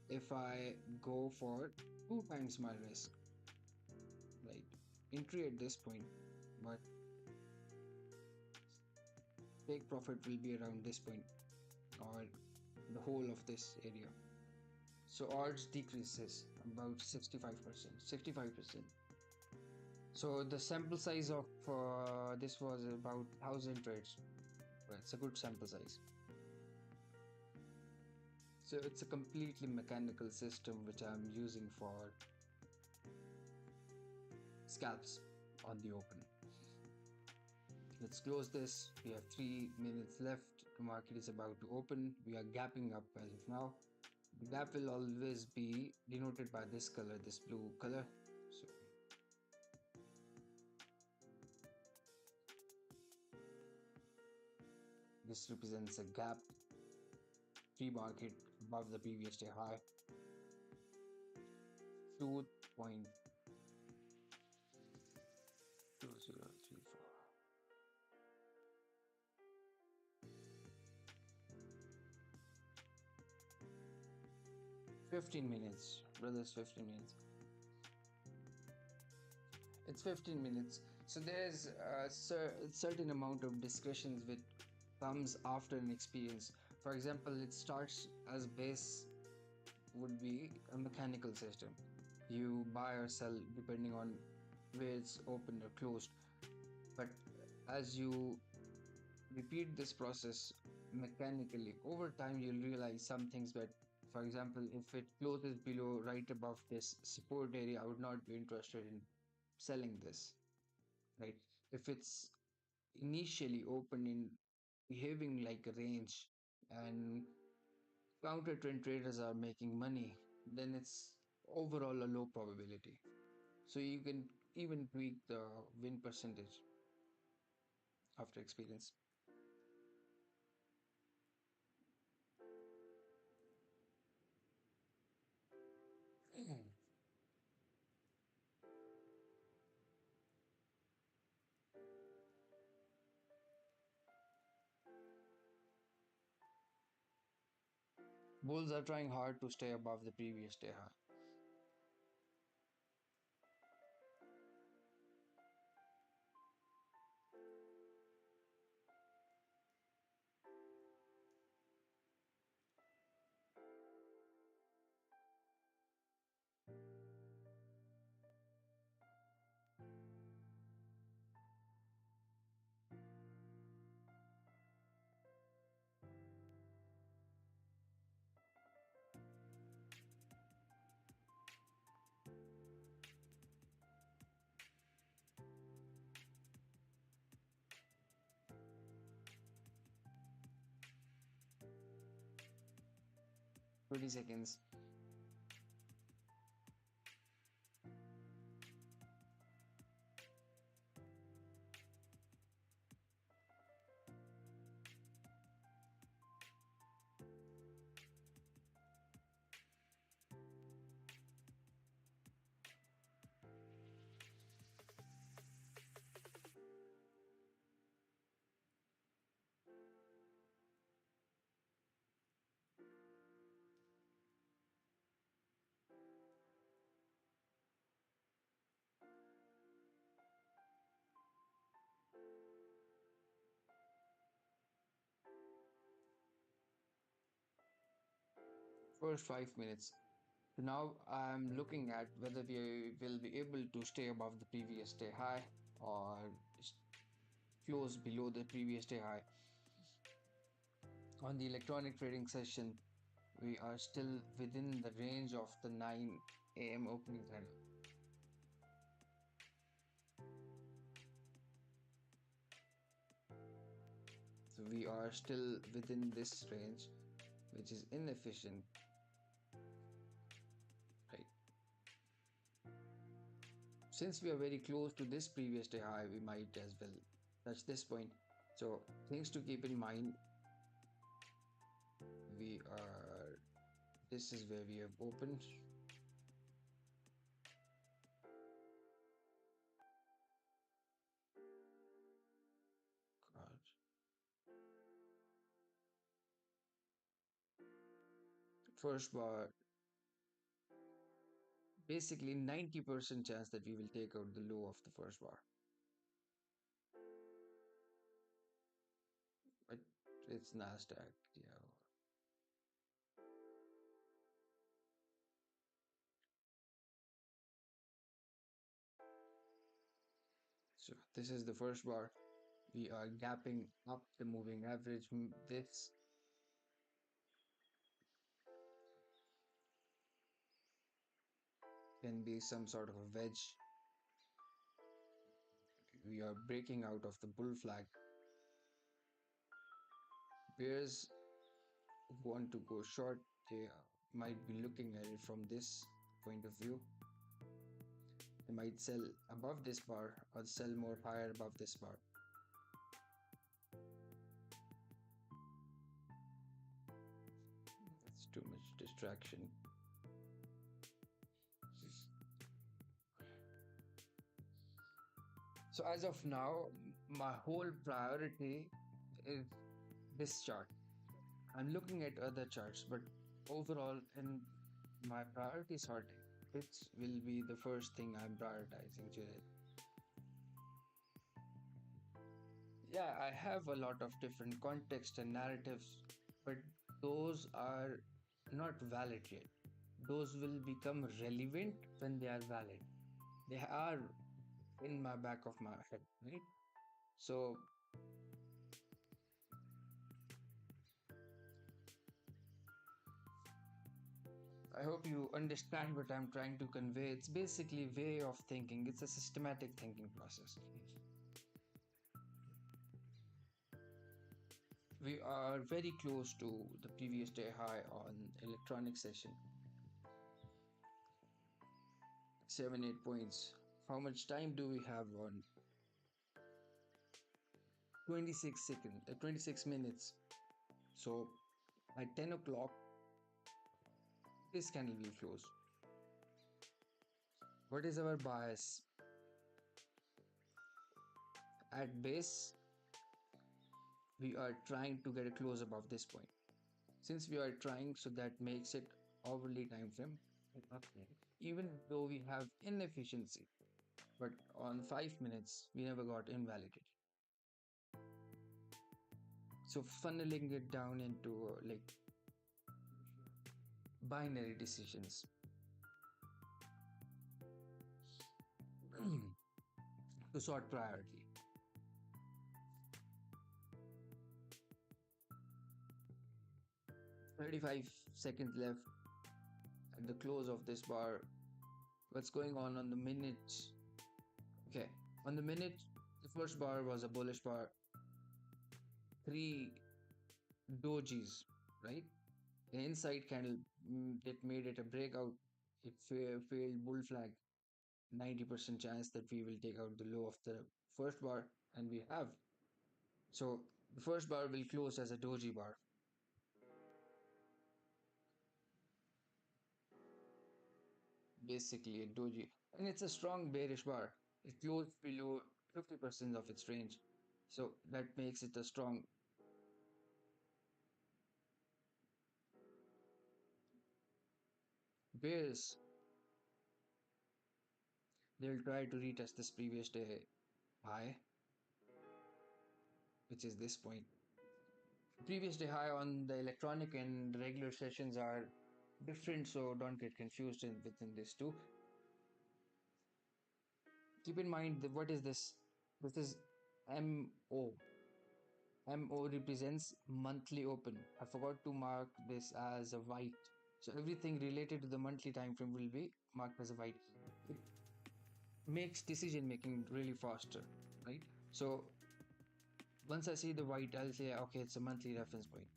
If I go for 2 times my risk, like entry at this point, but take profit will be around this point or the whole of this area. So odds decreases about 65%, 65%. So the sample size of this was about 1,000 trades. Well, it's a good sample size. So it's a completely mechanical system which I'm using for scalps on the open. Let's close this. We have 3 minutes left. The market is about to open. We are gapping up as of now. The gap will always be denoted by this color, this blue color. So this represents a gap pre-market above the previous day high. 2.2034. 15 minutes, brothers, 15 minutes. It's 15 minutes. So there's a certain amount of discretions which comes after an experience. For example, it starts as base would be a mechanical system. You buy or sell depending on where it's open or closed. But as you repeat this process mechanically, over time you'll realize some things that, for example, if it closes below right above this support area, I would not be interested in selling this, right? If it's initially open in behaving like a range and counter trend traders are making money, then it's overall a low probability. So you can even tweak the win percentage after experience. Bulls are trying hard to stay above the previous day high. 20 seconds. First 5 minutes. So now I'm looking at whether we will be able to stay above the previous day high or close below the previous day high. On the electronic trading session, we are still within the range of the 9 a.m. opening candle. So we are still within this range, which is inefficient, right? Since we are very close to this previous day high, we might as well touch this point. So things to keep in mind, this is where we have opened. God. First bar, basically 90% chance that we will take out the low of the first bar. But it's Nasdaq, yeah. So this is the first bar. We are gapping up the moving average. This can be some sort of a wedge. We are breaking out of the bull flag. Bears who want to go short, they might be looking at it from this point of view. They might sell above this bar or sell more higher above this bar. That's too much distraction. So as of now, my whole priority is this chart. I'm looking at other charts, but overall in my priority sorting, which will be the first thing I'm prioritizing today. Yeah, I have a lot of different context and narratives, but those are not valid yet. Those will become relevant when they are valid. They are in my back of my head, right? So I hope you understand what I'm trying to convey. It's basically way of thinking. It's a systematic thinking process. We are very close to the previous day high on electronic session. 7-8 points. How much time do we have on 26 minutes? So at 10 o'clock, this candle will close. What is our bias? At base, we are trying to get a close above this point. Since we are trying, so that makes it hourly time frame. Even though we have inefficiency, but on 5 minutes, we never got invalidated. So funneling it down into like binary decisions. To sort priority. 35 seconds left at the close of this bar. What's going on the minutes? Okay, on the minute, the first bar was a bullish bar. 3 dojis, right? An inside candle that made it a breakout. It failed bull flag. 90% chance that we will take out the low of the first bar, and we have. So the first bar will close as a doji bar. Basically a doji, and it's a strong bearish bar. It closed below 50% of its range, so that makes it a strong. Bears, they'll try to retest this previous day high, which is this point. Previous day high on the electronic and regular sessions are different, so don't get confused within this too. Keep in mind that what is this? This is MO. MO represents monthly open. I forgot to mark this as a white. So everything related to the monthly time frame will be marked as a white. It makes decision making really faster, right? So once I see the white, I'll say, okay, it's a monthly reference point.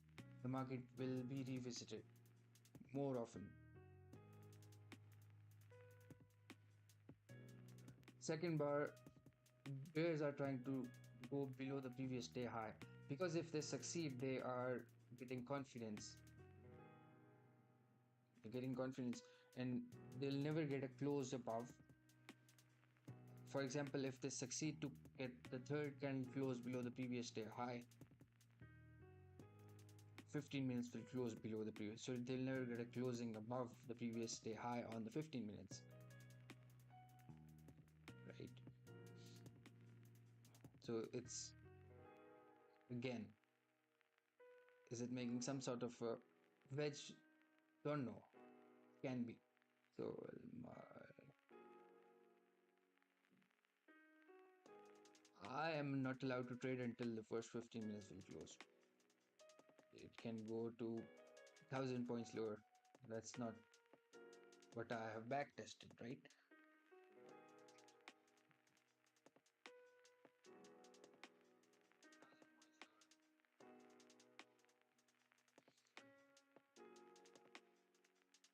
The market will be revisited more often. Second bar, bears are trying to go below the previous day high, because if they succeed, they are getting confidence. They're getting confidence, and they'll never get a close above. For example, if they succeed to get the third candle close below the previous day high, 15 minutes will close below the previous, so they'll never get a closing above the previous day high on the 15 minutes, right? So it's, again, is it making some sort of a wedge? Don't know. Can be. So I am not allowed to trade until the first 15 minutes will close. It can go to 1,000 points lower. That's not what I have back tested, right?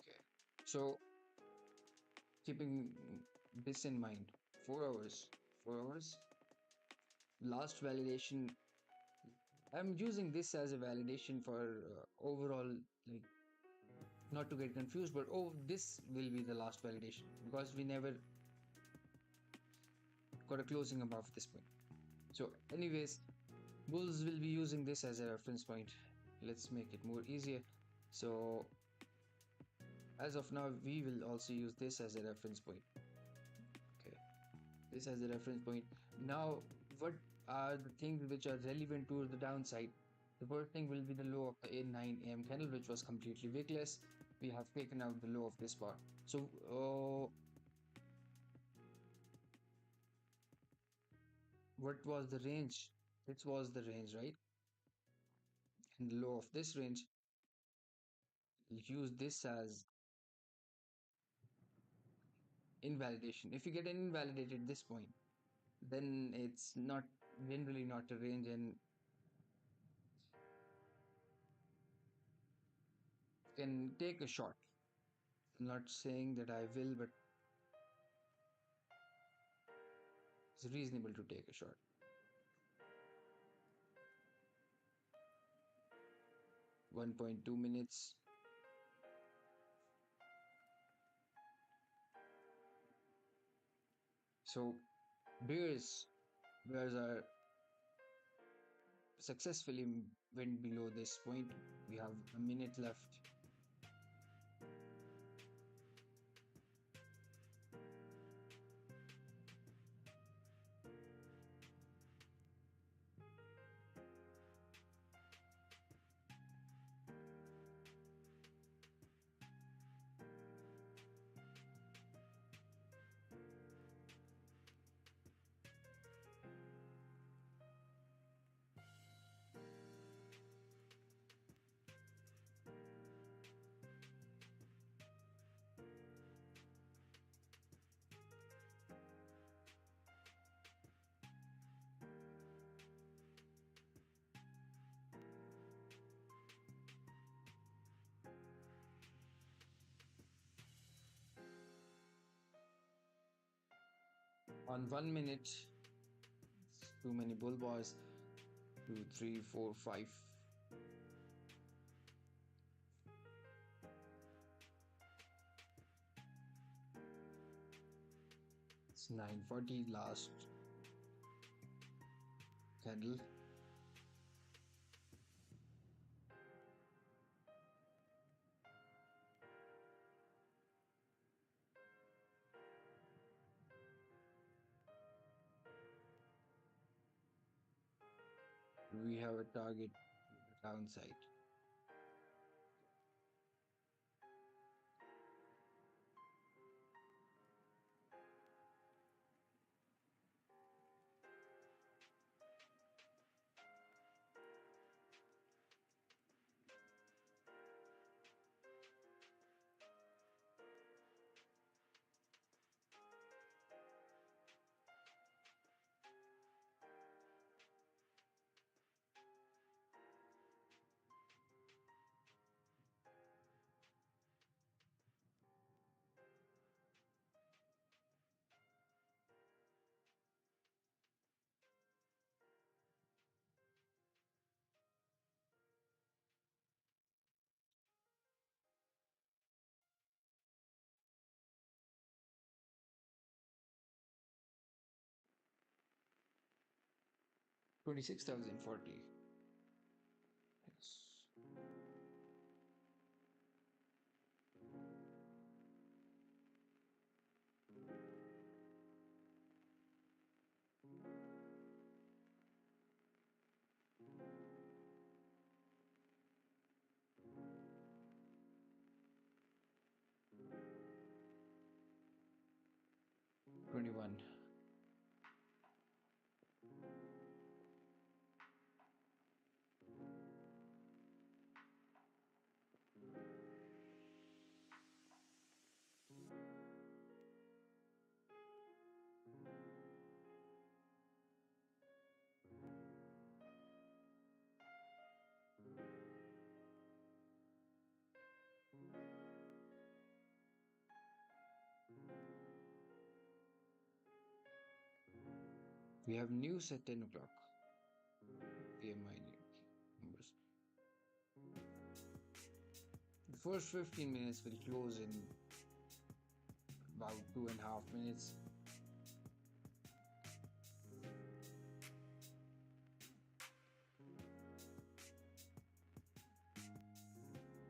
Okay. So keeping this in mind, 4 hours, last validation. I'm using this as a validation for overall, like, not to get confused, but oh, this will be the last validation because we never got a closing above this point. So anyways, bulls will be using this as a reference point. Let's make it more easier. So as of now, we will also use this as a reference point. Okay, this as a reference point. Now, what are the things which are relevant to the downside? The first thing will be the low of the 9 a.m. candle, which was completely wickless. We have taken out the low of this bar. So what was the range? This was the range, right? And the low of this range, use this as invalidation. If you get an invalidated this point, then it's not generally not a range, and can take a shot. I'm not saying that I will, but it's reasonable to take a shot. 1.2 minutes. So bears are successfully went below this point. We have a minute left. On 1 minute, too many bull bars. 2, 3, 4, 5. It's 9:40, last candle. We have a target to the downside. $26,040. Yes. 21. We have news at 10 o'clock. PMI numbers. The first 15 minutes will close in about 2.5 minutes.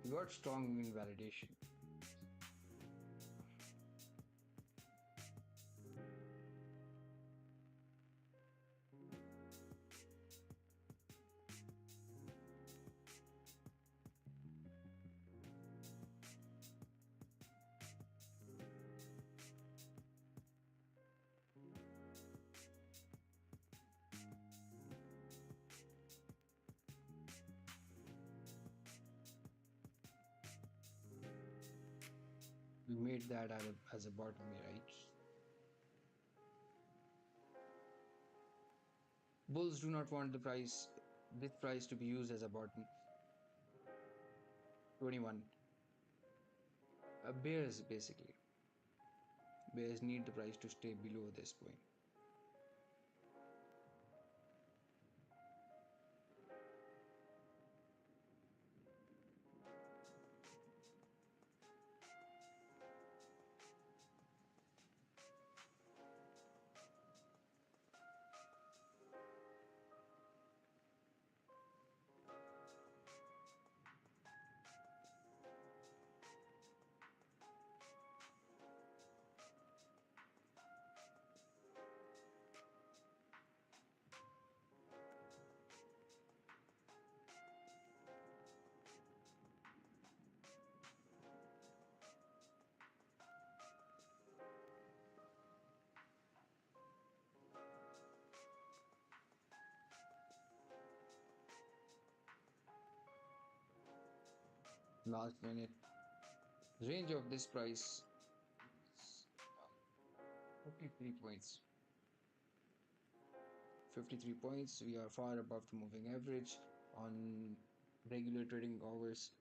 We got strong invalidation. We made that as a bottom, right? Bulls do not want this price to be used as a bottom. 21. Bears basically. Bears need the price to stay below this point. Last minute. Range of this price is 53 points. 53 points. We are far above the moving average on regular trading hours.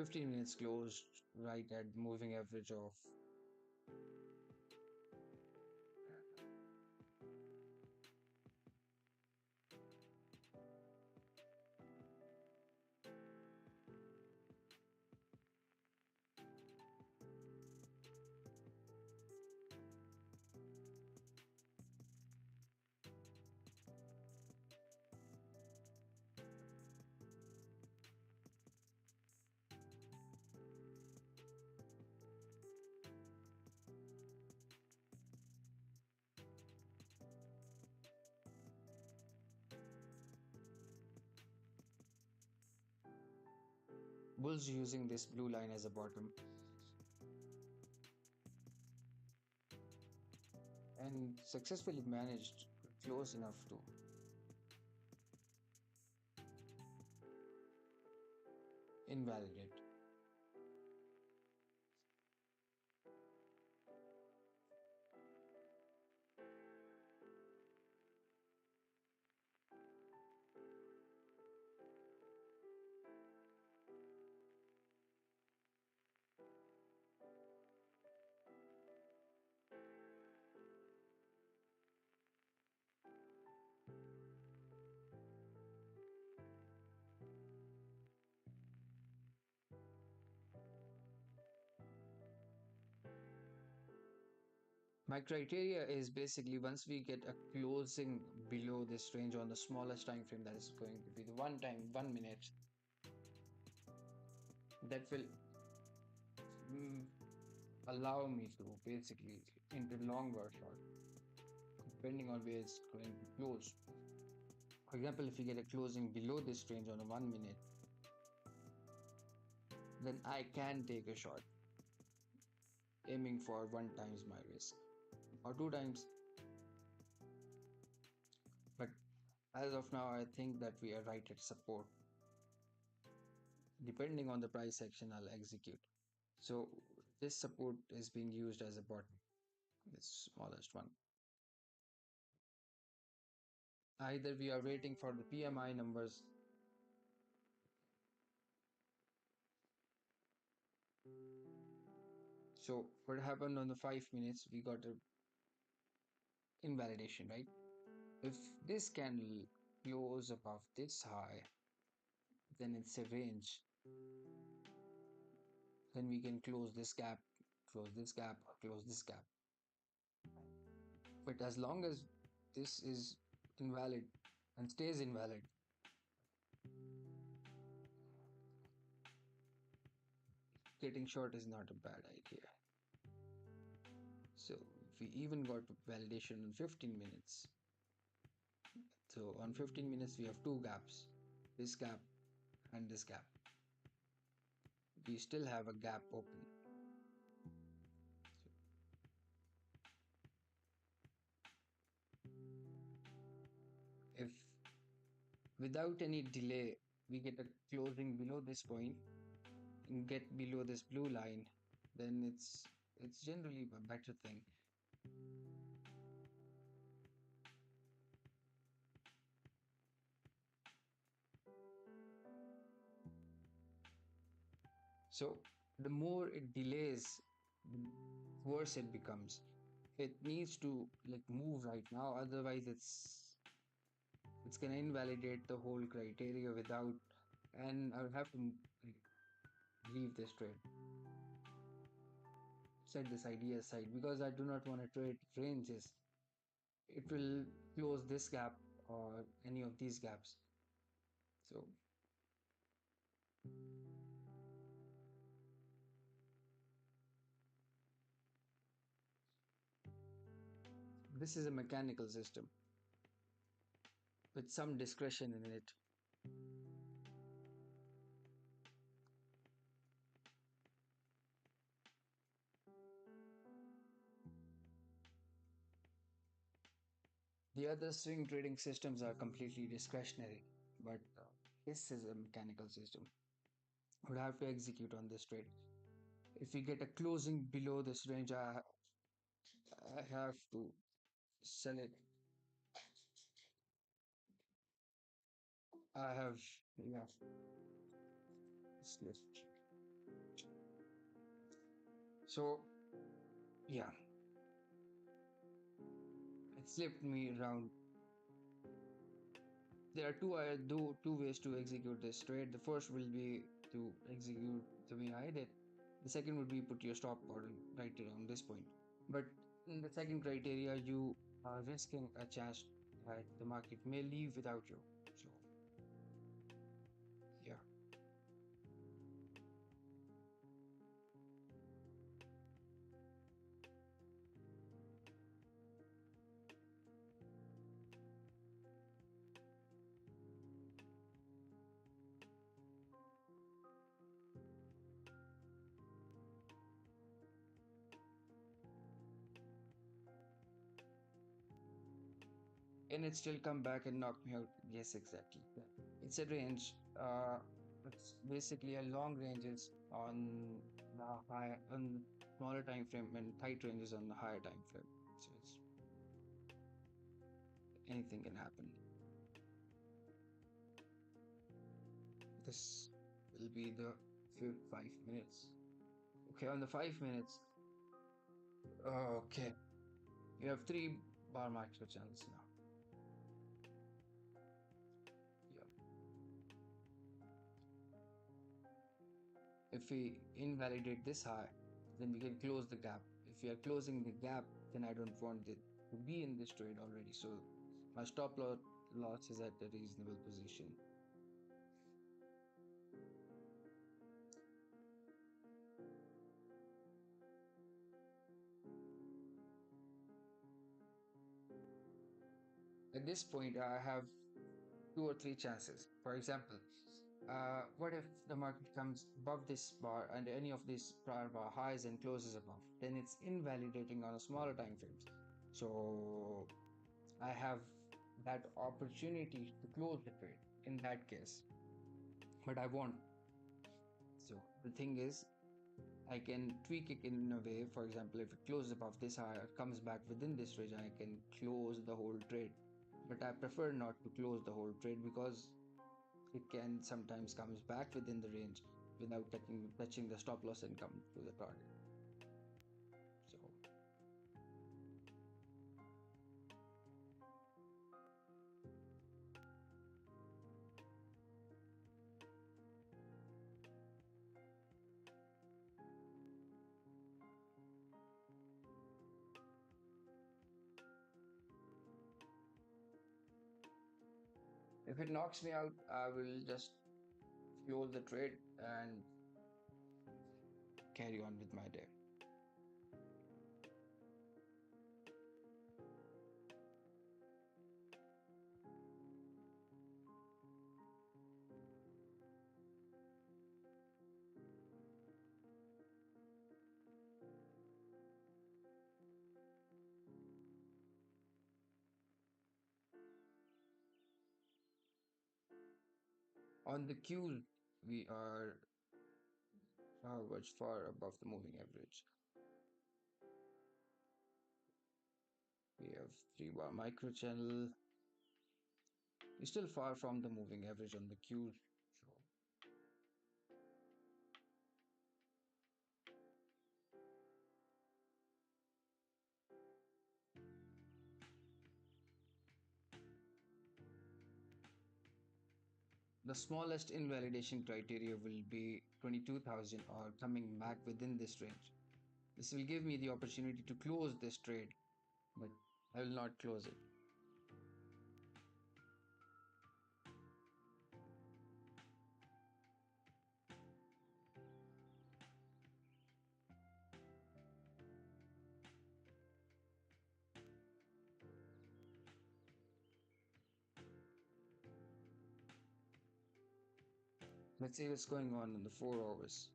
15 minutes closed right at moving average of. Bulls using this blue line as a bottom and successfully managed close enough to invalidate. My criteria is basically once we get a closing below this range on the smallest time frame, that is going to be the 1 minute, that will mm, allow me to basically enter long or short depending on where it's going to close. For example, if you get a closing below this range on a 1 minute, then I can take a short, aiming for 1 times my risk or 2 times. But as of now, I think that we are right at support. Depending on the price action, I'll execute. So this support is being used as a bottom, this smallest one. Either we are waiting for the PMI numbers. So what happened on the 5 minutes? We got a invalidation, right? If this candle close above this high, then it's a range. Then we can close this gap, close this gap, close this gap. But as long as this is invalid and stays invalid, getting short is not a bad idea. So we even got validation in 15 minutes. So on 15 minutes, we have two gaps, this gap and this gap. We still have a gap open. If without any delay, we get a closing below this point and get below this blue line, then it's generally a better thing. So the more it delays, the worse it becomes. It needs to like move right now, otherwise it's gonna invalidate the whole criteria without, and I will have to like, leave this trade, set this idea aside because I do not want to trade ranges. It will close this gap or any of these gaps. So this is a mechanical system with some discretion in it. The other swing trading systems are completely discretionary, but this is a mechanical system. Would have to execute on this trade. If we get a closing below this range, I have to sell it. I have, yeah, slipped. So yeah, it slipped me around. There are two ways to execute this trade. The first will be to execute the way I did. The second would be put your stop order right around this point. But in the second criteria, you are risking a chance that the market may leave without you. So yeah. Can it still come back and knock me out? Yes, exactly. Yeah. It's a range. It's basically a long ranges on the high on smaller time frame and tight ranges on the higher time frame. So it's anything can happen. This will be the 5 minutes. Okay, on the 5 minutes. Okay, you have three bar micro channels now. Yeah. If we invalidate this high, then we can close the gap. If we are closing the gap, then I don't want it to be in this trade already. So my loss is at a reasonable position. At this point, I have two or three chances. For example, what if the market comes above this bar and any of these prior bar highs and closes above? Then it's invalidating on a smaller time frames. So I have that opportunity to close the trade in that case, but I won't. So the thing is, I can tweak it in a way. For example, if it closes above this high or comes back within this range, I can close the whole trade. But I prefer not to close the whole trade because it can sometimes comes back within the range without touching the stop loss and come to the target. So if it knocks me out, I will just fuel the trade and carry on with my day. On the Q, we are much far above the moving average. We have 3 bar micro channel. We're still far from the moving average on the Q. So the smallest invalidation criteria will be 22,000 or coming back within this range. This will give me the opportunity to close this trade, but I will not close it. Let's see what's going on in the 4 hours.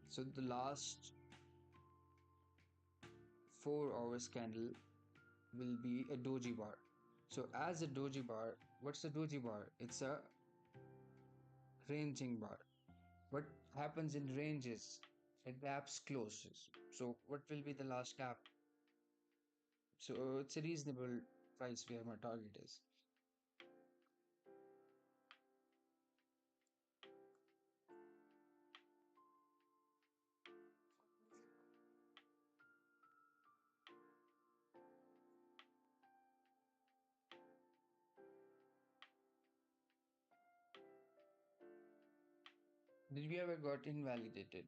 So the last 4 hours candle will be a doji bar. So as a doji bar, what's a doji bar? It's a ranging bar. What happens in ranges? A gaps closes. So what will be the last gap? So it's a reasonable price where my target is. Did we ever got invalidated?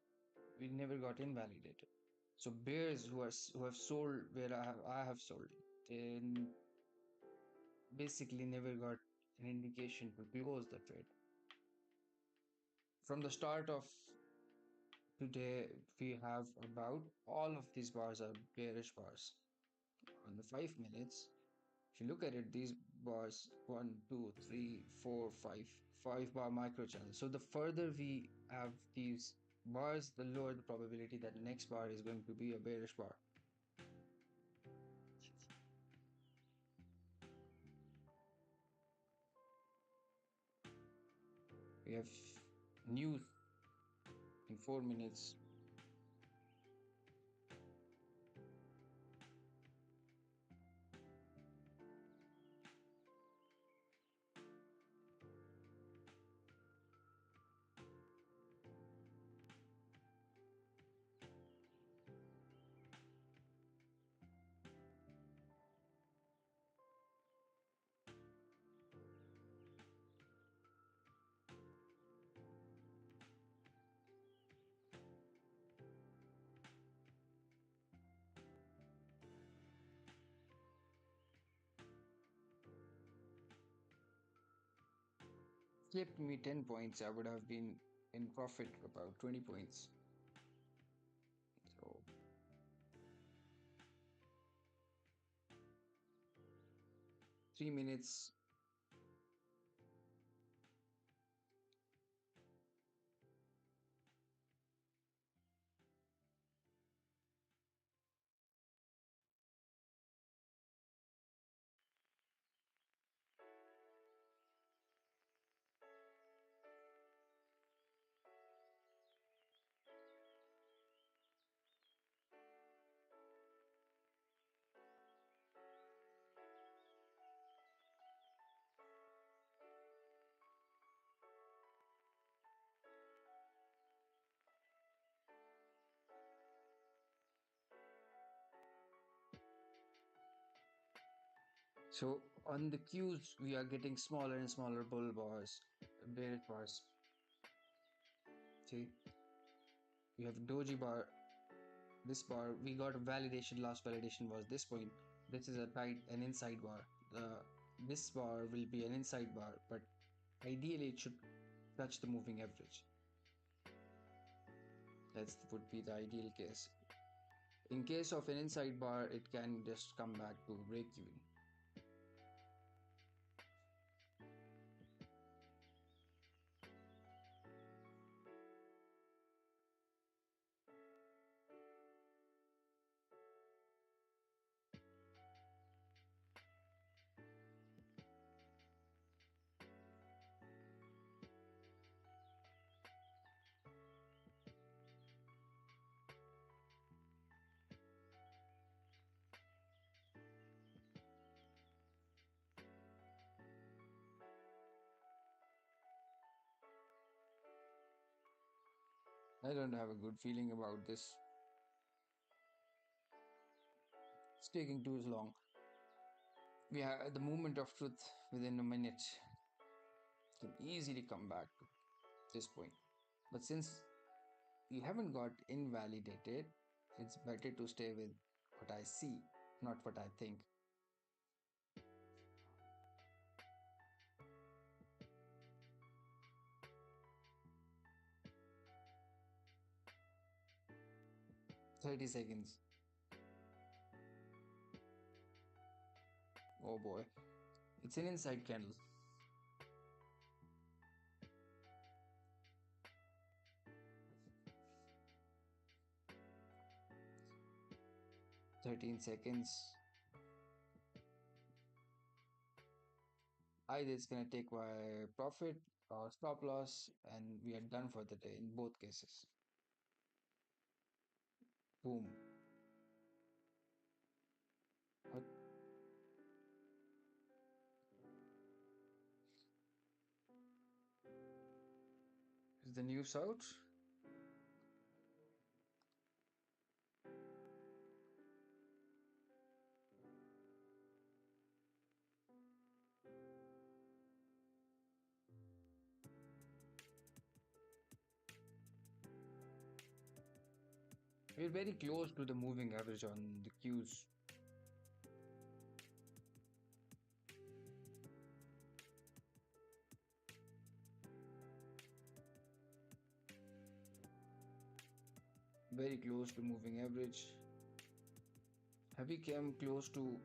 We never got invalidated. So bears who have sold where I have sold, they basically never got an indication to close the trade. From the start of today, we have about all of these bars are bearish bars. On the 5 minutes, if you look at it, these bars 1, 2, 3, 4, 5 bar micro channels. So the further we have these bars, the lower the probability that the next bar is going to be a bearish bar. We have news in 4 minutes. Slipped me 10 points, I would have been in profit about 20 points. So 3 minutes. So on the Qs, we are getting smaller and smaller bull bars, bearish bars. See, we have doji bar. This bar we got a validation. Last validation was this point. This is a tight an inside bar. This bar will be an inside bar, but ideally it should touch the moving average. That would be the ideal case. In case of an inside bar, it can just come back to break even. I don't have a good feeling about this. It's taking too long. We are at the moment of truth within a minute. Can easily come back to this point. But since you haven't got invalidated, it's better to stay with what I see, not what I think. "30 seconds. Oh boy. It's an inside candle. 13 seconds. Either it's gonna take my profit or stop loss, and we are done for the day in both cases. Boom. What is the news out? We're very close to the moving average on the Qs. Very close to moving average. Have we come close to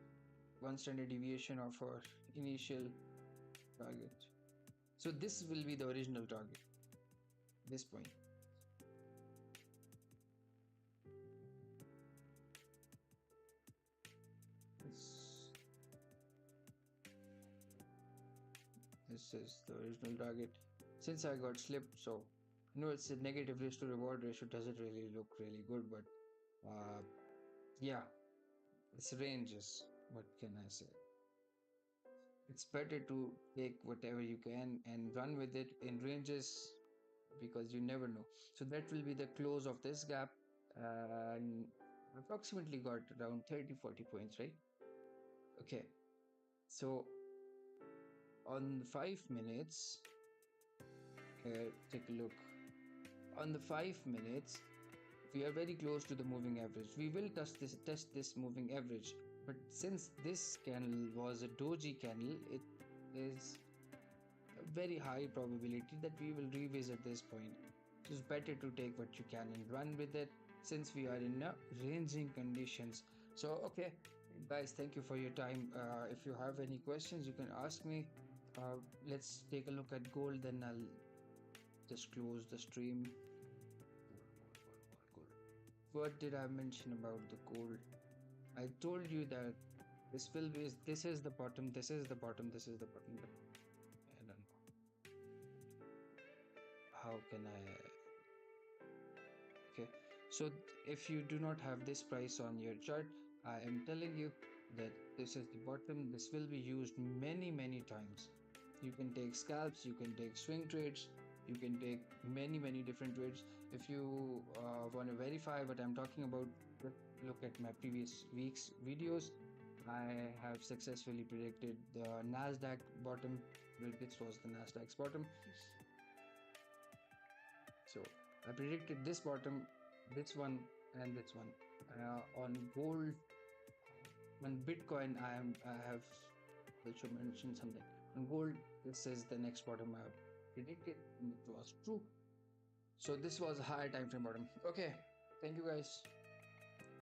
one standard deviation of our initial target? So this will be the original target, this point. This is the original target. Since I got slipped, so I know it's a negative risk to reward ratio, doesn't really look really good, but yeah, it's ranges. What can I say? It's better to take whatever you can and run with it in ranges because you never know. So that will be the close of this gap, and approximately got around 30-40 points, right? Okay, so on 5 minutes, take a look. On the 5 minutes, we are very close to the moving average. We will test this moving average, but since this candle was a doji candle, it is a very high probability that we will revisit this point. So it's better to take what you can and run with it since we are in a ranging conditions. So okay guys, thank you for your time. If you have any questions you can ask me. Let's take a look at gold, then I'll just close the stream. Gold. What did I mention about the gold? I told you that this is the bottom, this is the bottom, this is the bottom, but I don't know. How can I? Okay, so if you do not have this price on your chart, I am telling you that this is the bottom. This will be used many times. You can take scalps, you can take swing trades, you can take many different trades. If you want to verify what I'm talking about, look at my previous week's videos. I have successfully predicted the Nasdaq bottom. Well, this was the Nasdaq's bottom. So I predicted this bottom, this one, and this one. On gold, on Bitcoin, I have also mentioned something. On gold, this is the next bottom I have predicted, and it was true. So this was a higher time frame bottom. Okay, thank you guys.